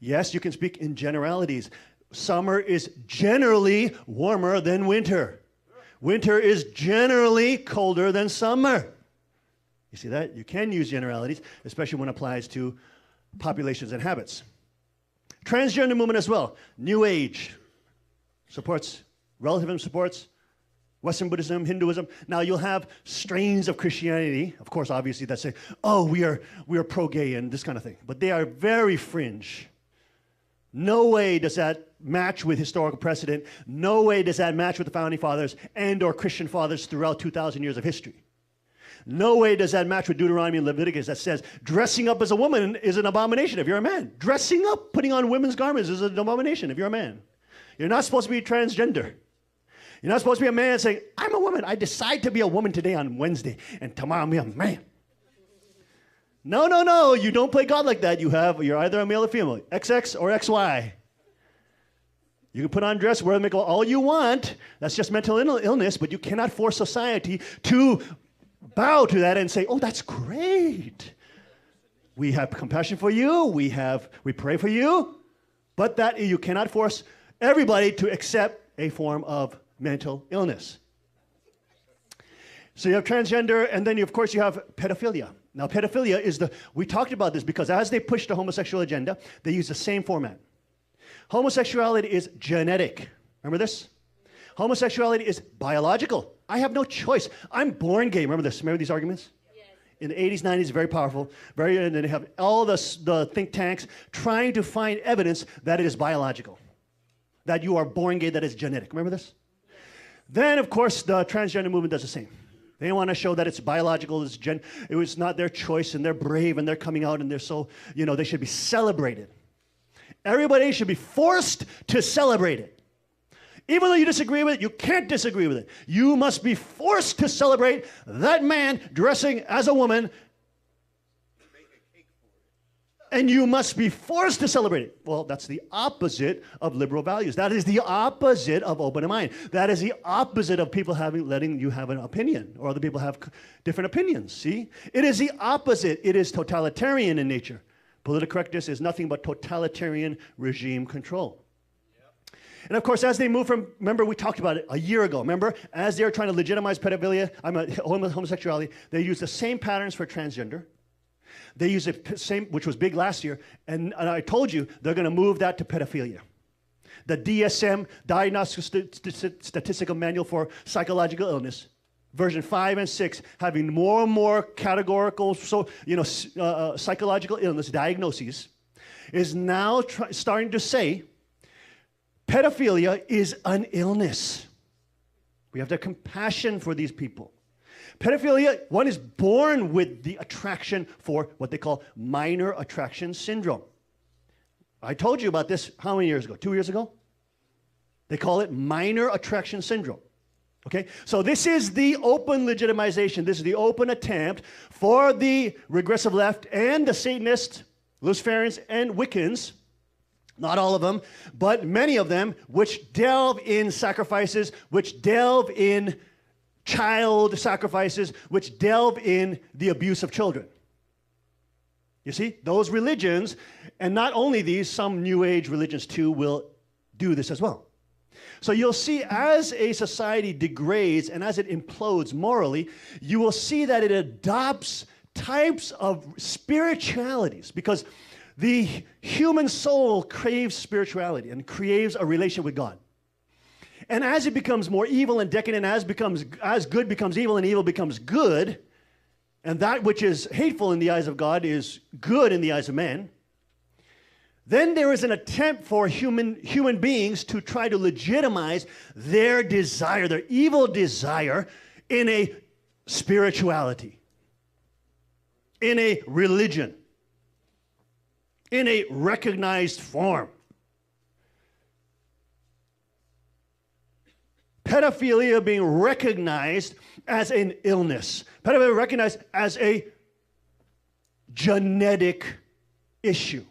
Yes, you can speak in generalities. Summer is generally warmer than winter. Winter is generally colder than summer. You see that? You can use generalities, especially when it applies to populations and habits. Transgender movement as well. New Age supports, relativism supports, Western Buddhism, Hinduism. Now you'll have strains of Christianity, of course, obviously, that say, oh, we are pro-gay and this kind of thing. But they are very fringe. No way does that match with historical precedent. No way does that match with the Founding Fathers and or Christian fathers throughout 2,000 years of history. No way does that match with Deuteronomy and Leviticus that says dressing up as a woman is an abomination if you're a man. Dressing up, putting on women's garments is an abomination if you're a man. You're not supposed to be transgender. You're not supposed to be a man saying, I'm a woman. I decide to be a woman today on Wednesday, and tomorrow I'm a man. No, no, no. You don't play God like that. You're either a male or female, XX or XY. You can put on dress, wear makeup, all you want. That's just mental illness, but you cannot force society to bow to that and say, oh, that's great. We have compassion for you. We pray for you. But that you cannot force everybody to accept a form of mental illness. So you have transgender, and then, of course, you have pedophilia. Now, pedophilia is we talked about this because as they push the homosexual agenda, they use the same format. Homosexuality is genetic. Remember this? Homosexuality is biological. I have no choice. I'm born gay. Remember this? Remember these arguments? Yes. In the 80s, 90s, very powerful. And they have all the think tanks trying to find evidence that it is biological, that you are born gay, that is genetic. Remember this? Yes. Then, of course, the transgender movement does the same. They want to show that it's biological, it was not their choice, and they're brave, and they're coming out, and they're so, they should be celebrated. Everybody should be forced to celebrate it. Even though you disagree with it, you can't disagree with it. You must be forced to celebrate that man dressing as a woman, and you must be forced to celebrate it. Well, that's the opposite of liberal values. That is the opposite of open mind. That is the opposite of people letting you have an opinion, or other people have different opinions, see? It is the opposite. It is totalitarian in nature. Political correctness is nothing but totalitarian regime control. Yep. And of course, as they move from, remember we talked about it a year ago, remember? As they're trying to legitimize pedophilia, homosexuality, they use the same patterns for transgender. They use the same, which was big last year, and I told you they're going to move that to pedophilia. The DSM, Diagnostic Statistical Manual for Psychological Illness, version 5 and 6, having more and more categorical, psychological illness diagnoses, is now starting to say pedophilia is an illness. We have to have compassion for these people. Pedophilia, one is born with the attraction for what they call minor attraction syndrome. I told you about this how many years ago? 2 years ago? They call it minor attraction syndrome. Okay? So this is the open legitimization. This is the open attempt for the regressive left and the Satanists, Luciferians, and Wiccans, not all of them, but many of them, which delve in sacrifices, which delve in child sacrifices, which delve in the abuse of children. You see, those religions, and not only these, some New Age religions too will do this as well. So you'll see as a society degrades and as it implodes morally, you will see that it adopts types of spiritualities, because the human soul craves spirituality and craves a relation with God. And as it becomes more evil and decadent, as good becomes evil and evil becomes good, and that which is hateful in the eyes of God is good in the eyes of man, then there is an attempt for human beings to try to legitimize their desire, their evil desire, in a spirituality, in a religion, in a recognized form. Pedophilia being recognized as an illness. Pedophilia recognized as a genetic issue.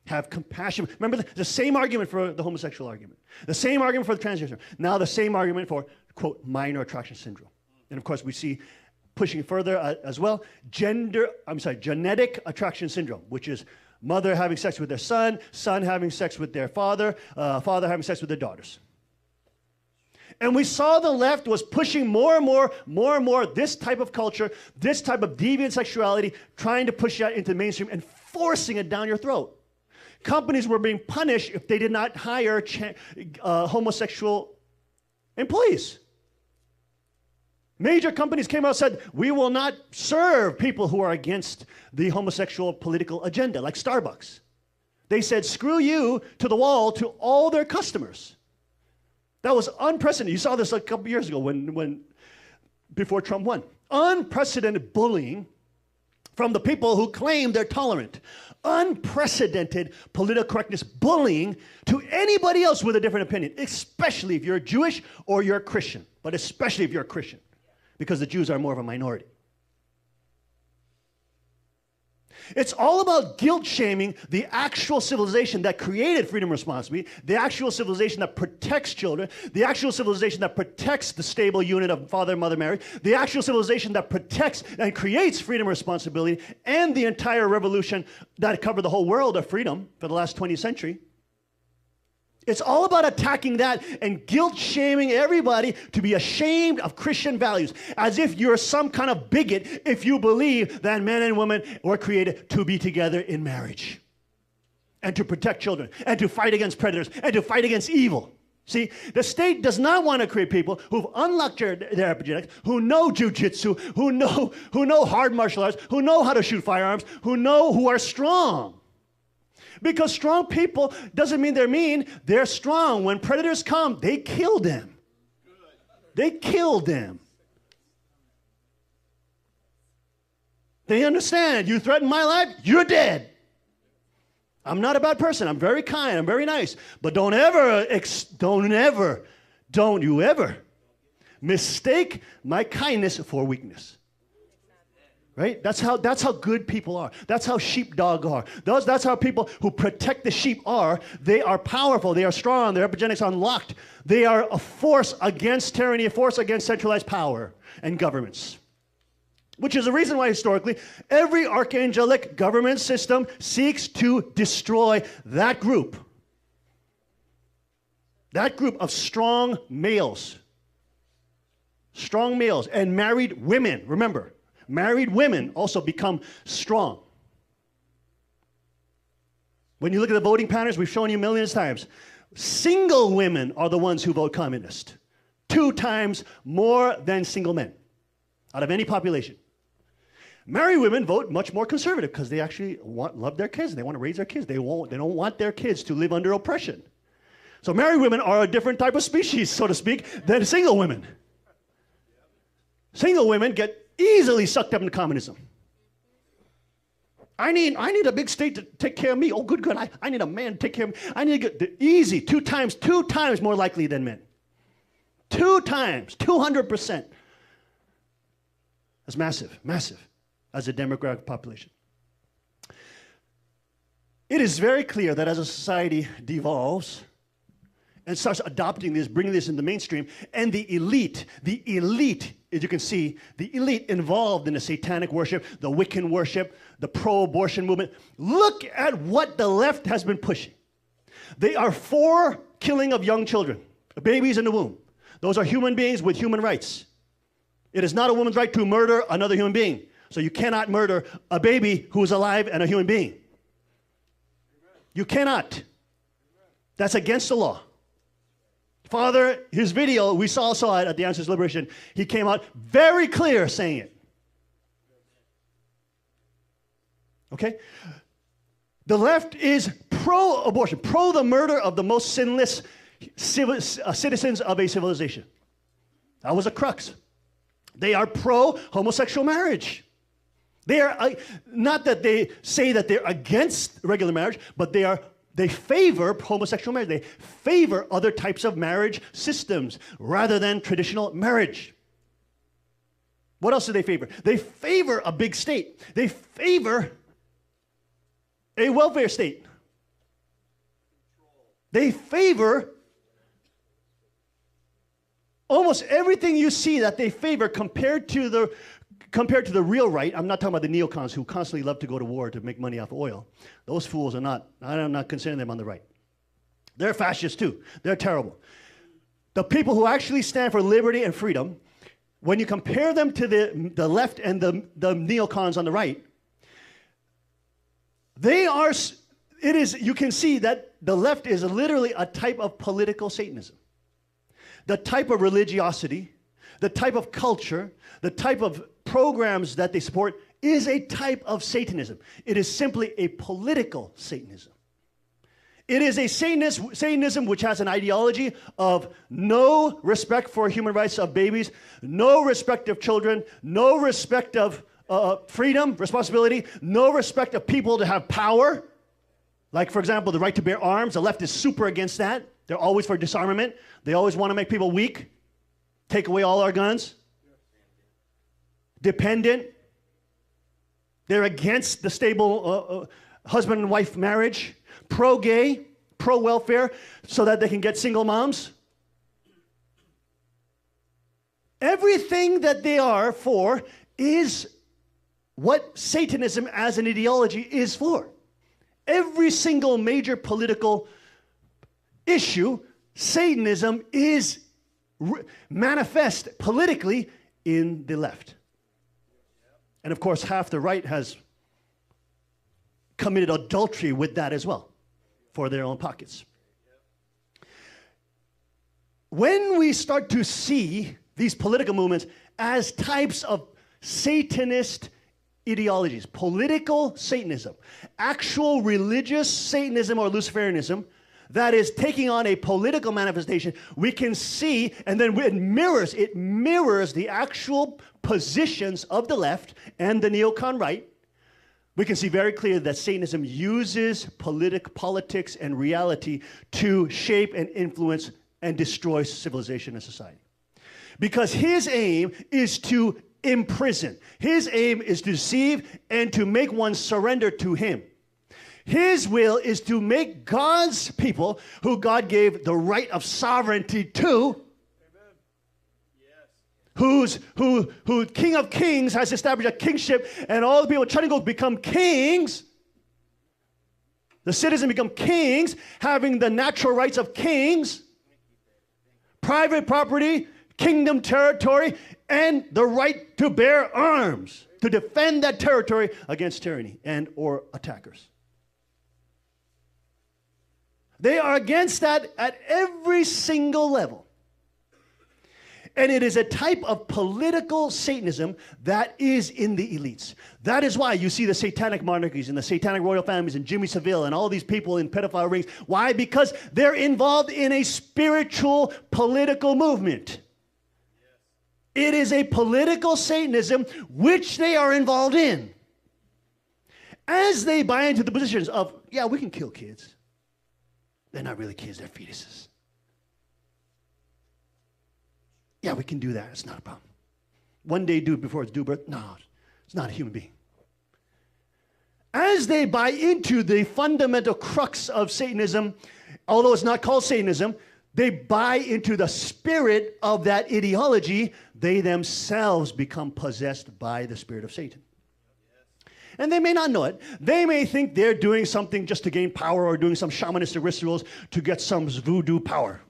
Have compassion. Remember the same argument for the homosexual argument. The same argument for the transgender. Now the same argument for, quote, minor attraction syndrome. And of course we see, pushing further as well, genetic attraction syndrome, which is mother having sex with their son, son having sex with their father, father having sex with their daughters. And we saw the left was pushing more and more this type of culture, this type of deviant sexuality, trying to push that into the mainstream and forcing it down your throat. Companies were being punished if they did not hire homosexual employees. Major companies came out and said, we will not serve people who are against the homosexual political agenda, like Starbucks. They said, screw you to the wall to all their customers. That was unprecedented. You saw this a couple years ago before Trump won. Unprecedented bullying from the people who claim they're tolerant. Unprecedented political correctness bullying to anybody else with a different opinion, especially if you're Jewish or you're a Christian, but especially if you're a Christian, because the Jews are more of a minority. It's all about guilt-shaming the actual civilization that created freedom and responsibility, the actual civilization that protects children, the actual civilization that protects the stable unit of father and mother marriage, the actual civilization that protects and creates freedom and responsibility, and the entire revolution that covered the whole world of freedom for the last 20th century. It's all about attacking that and guilt-shaming everybody to be ashamed of Christian values, as if you're some kind of bigot if you believe that men and women were created to be together in marriage and to protect children and to fight against predators and to fight against evil. See, the state does not want to create people who've unlocked their epigenetics, who know jujitsu, who know hard martial arts, who know how to shoot firearms, who are strong. Because strong people doesn't mean they're mean. They're strong. When predators come, they kill them. They kill them. They understand. You threaten my life, you're dead. I'm not a bad person. I'm very kind. I'm very nice. But don't you ever mistake my kindness for weakness. Right? That's how good people are. That's how sheepdog are. That's how people who protect the sheep are. They are powerful. They are strong. Their epigenetics are unlocked. They are a force against tyranny, a force against centralized power and governments. Which is the reason why historically every archangelic government system seeks to destroy that group. That group of strong males. Strong males and married women. Remember, married women also become strong. When you look at the voting patterns, we've shown you millions of times. Single women are the ones who vote communist. 2 times more than single men out of any population. Married women vote much more conservative because they actually love their kids. They want to raise their kids. They don't want their kids to live under oppression. So married women are a different type of species, so to speak, than single women. Single women get easily sucked up into communism. I need a big state to take care of me. Oh, good. I need a man to take care of me. I need to get easy, 2 times more likely than men. 2 times, 200%. That's massive as a demographic population. It is very clear that as a society devolves and starts adopting this, bringing this in the mainstream, and the elite, as you can see, the elite involved in the satanic worship, the Wiccan worship, the pro-abortion movement, look at what the left has been pushing. They are for killing of young children, babies in the womb. Those are human beings with human rights. It is not a woman's right to murder another human being. So you cannot murder a baby who is alive and a human being. You cannot. That's against the law. Father, his video, we saw it at the Answers Liberation. He came out very clear saying it. Okay? The left is pro-abortion, pro the murder of the most sinless citizens of a civilization. That was a crux. They are pro-homosexual marriage. They are not that they say that they're against regular marriage, but they favor homosexual marriage. They favor other types of marriage systems rather than traditional marriage. What else do they favor? They favor a big state. They favor a welfare state. They favor almost everything you see that they favor compared to the real right. I'm not talking about the neocons who constantly love to go to war to make money off of oil. Those fools I'm not considering them on the right. They're fascists too. They're terrible. The people who actually stand for liberty and freedom, when you compare them to the left and the neocons on the right, you can see that the left is literally a type of political Satanism. The type of religiosity, the type of culture, the type of programs that they support is a type of Satanism. It is simply a political Satanism. It is a Satanism which has an ideology of no respect for human rights of babies, no respect of children, no respect of freedom, responsibility, no respect of people to have power. Like, for example, the right to bear arms. The left is super against that. They're always for disarmament. They always want to make people weak, take away all our guns. Dependent. They're against the stable husband and wife marriage. Pro-gay, pro-welfare, so that they can get single moms. Everything that they are for is what Satanism as an ideology is for. Every single major political issue, Satanism is manifest politically in the left. And of course, half the right has committed adultery with that as well for their own pockets. When we start to see these political movements as types of Satanist ideologies, political Satanism, actual religious Satanism or Luciferianism, that is taking on a political manifestation, we can see, and then it mirrors the actual positions of the left and the neocon right. We can see very clearly that Satanism uses politics and reality to shape and influence and destroy civilization and society. Because his aim is to imprison. His aim is to deceive and to make one surrender to him. His will is to make God's people, who God gave the right of sovereignty to, who King of Kings has established a kingship, and all the people trying to go become kings. The citizens become kings, having the natural rights of kings, private property, kingdom territory, and the right to bear arms to defend that territory against tyranny and or attackers. They are against that at every single level. And it is a type of political Satanism that is in the elites. That is why you see the satanic monarchies and the satanic royal families and Jimmy Savile and all these people in pedophile rings. Why? Because they're involved in a spiritual political movement. It is a political Satanism which they are involved in. As they buy into the positions of, yeah, we can kill kids. They're not really kids, they're fetuses. Yeah, we can do that. It's not a problem. One day do it before it's due birth. No, it's not a human being. As they buy into the fundamental crux of Satanism, although it's not called Satanism, they buy into the spirit of that ideology. They themselves become possessed by the spirit of Satan. And they may not know it. They may think they're doing something just to gain power or doing some shamanistic rituals to get some voodoo power.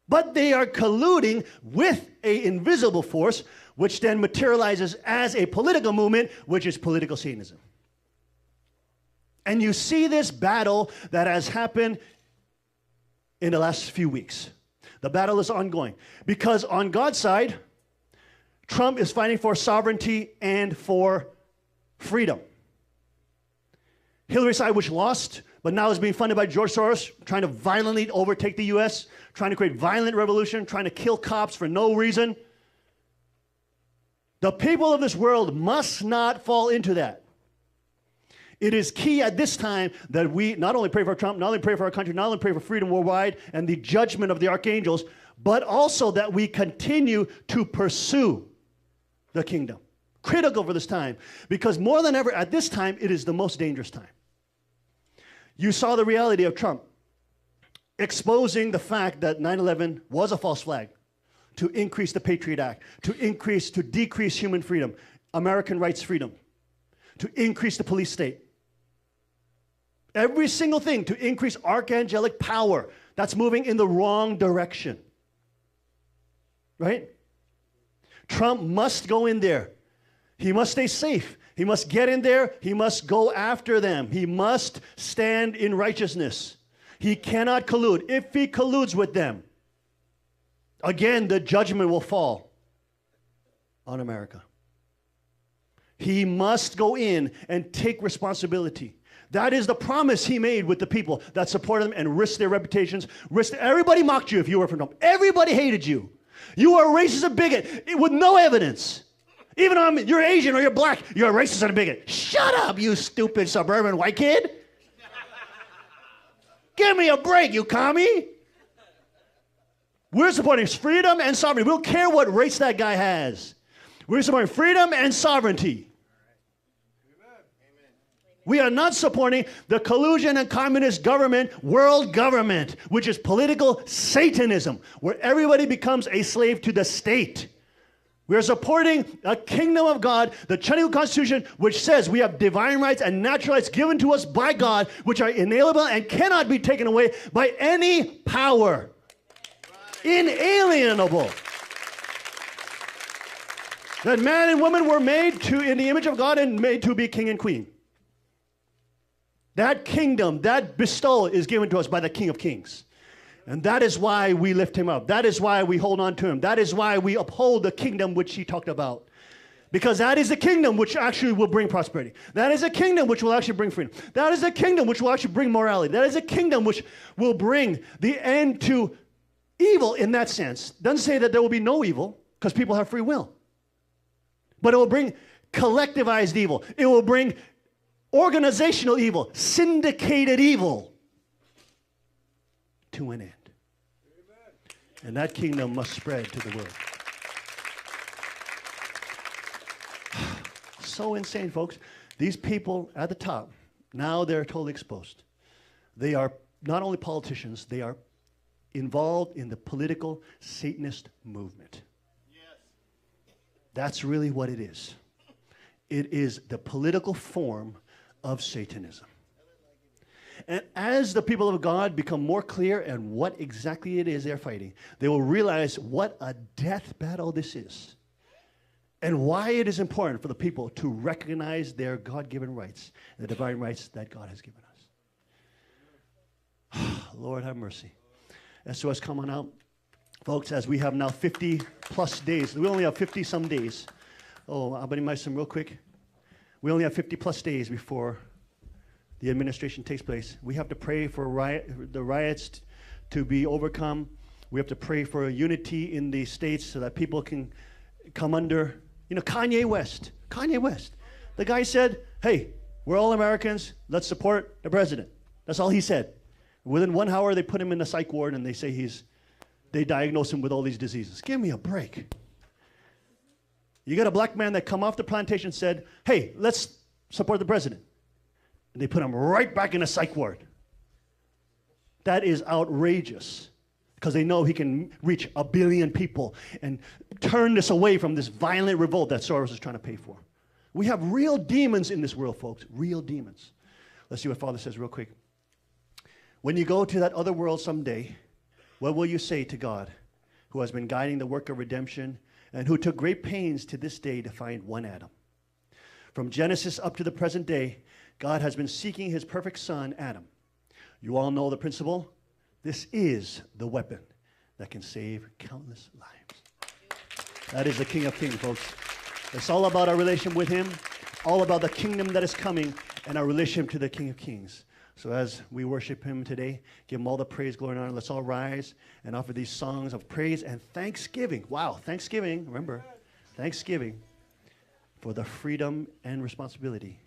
But they are colluding with an invisible force, which then materializes as a political movement, which is political Satanism. And you see this battle that has happened in the last few weeks. The battle is ongoing. Because on God's side, Trump is fighting for sovereignty and for freedom. Hillary's side, which lost, but now is being funded by George Soros, trying to violently overtake the U.S., trying to create violent revolution, trying to kill cops for no reason. The people of this world must not fall into that. It is key at this time that we not only pray for Trump, not only pray for our country, not only pray for freedom worldwide and the judgment of the archangels, but also that we continue to pursue the kingdom. Critical for this time, because more than ever at this time, it is the most dangerous time. You saw the reality of Trump exposing the fact that 9/11 was a false flag to increase the Patriot Act, to decrease human freedom, American rights freedom, to increase the police state. Every single thing to increase archangelic power. That's moving in the wrong direction. Right? Trump must go in there. He must stay safe. He must get in there. He must go after them. He must stand in righteousness. He cannot collude. If he colludes with them, again, the judgment will fall on America. He must go in and take responsibility. That is the promise he made with the people that supported him and risked their reputations. Everybody mocked you if you were from Trump. Everybody hated you. You are a racist and bigot with no evidence. Even if you're Asian or you're black, you're a racist and a bigot. Shut up, you stupid suburban white kid. Give me a break, you commie. We're supporting freedom and sovereignty. We don't care what race that guy has. We're supporting freedom and sovereignty. We are not supporting the collusion and communist government, world government, which is political Satanism, where everybody becomes a slave to the state. We are supporting a kingdom of God, the Chinese Constitution, which says we have divine rights and natural rights given to us by God, which are inalienable and cannot be taken away by any power. Inalienable. That man and woman were made to in the image of God and made to be king and queen. That kingdom, that bestowal is given to us by the King of Kings. And that is why we lift him up. That is why we hold on to him. That is why we uphold the kingdom which he talked about. Because that is a kingdom which actually will bring prosperity. That is a kingdom which will actually bring freedom. That is a kingdom which will actually bring morality. That is a kingdom which will bring the end to evil in that sense. Doesn't say that there will be no evil, because people have free will. But it will bring collectivized evil. It will bring organizational evil, syndicated evil to an end. And that kingdom must spread to the world. So insane, folks. These people at the top, now they're totally exposed. They are not only politicians, they are involved in the political Satanist movement. Yes. That's really what it is. It is the political form of Satanism. And as the people of God become more clear in what exactly it is they're fighting, they will realize what a death battle this is and why it is important for the people to recognize their God-given rights, the divine rights that God has given us. Lord, have mercy. SOS, come on out. Folks, as we have now 50-plus days. We only have 50-some days. Oh, I'll bring my some real quick. We only have 50-plus days before the administration takes place. We have to pray for the riots to be overcome. We have to pray for unity in the states so that people can come under, Kanye West. The guy said, hey, we're all Americans. Let's support the president. That's all he said. Within 1 hour, they put him in the psych ward and they say they diagnose him with all these diseases. Give me a break. You got a black man that come off the plantation and said, hey, let's support the president. And they put him right back in a psych ward. That is outrageous because they know he can reach 1 billion people and turn this away from this violent revolt that Soros is trying to pay for. We have real demons in this world, folks, real demons. Let's see what Father says real quick. When you go to that other world someday, what will you say to God, who has been guiding the work of redemption and who took great pains to this day to find one Adam? From Genesis up to the present day, God has been seeking his perfect son, Adam. You all know the principle. This is the weapon that can save countless lives. That is the King of Kings, folks. It's all about our relationship with him, all about the kingdom that is coming, and our relationship to the King of Kings. So as we worship him today, give him all the praise, glory, and honor. Let's all rise and offer these songs of praise and thanksgiving. Wow, thanksgiving, remember, thanksgiving for the freedom and responsibility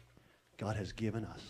God has given us.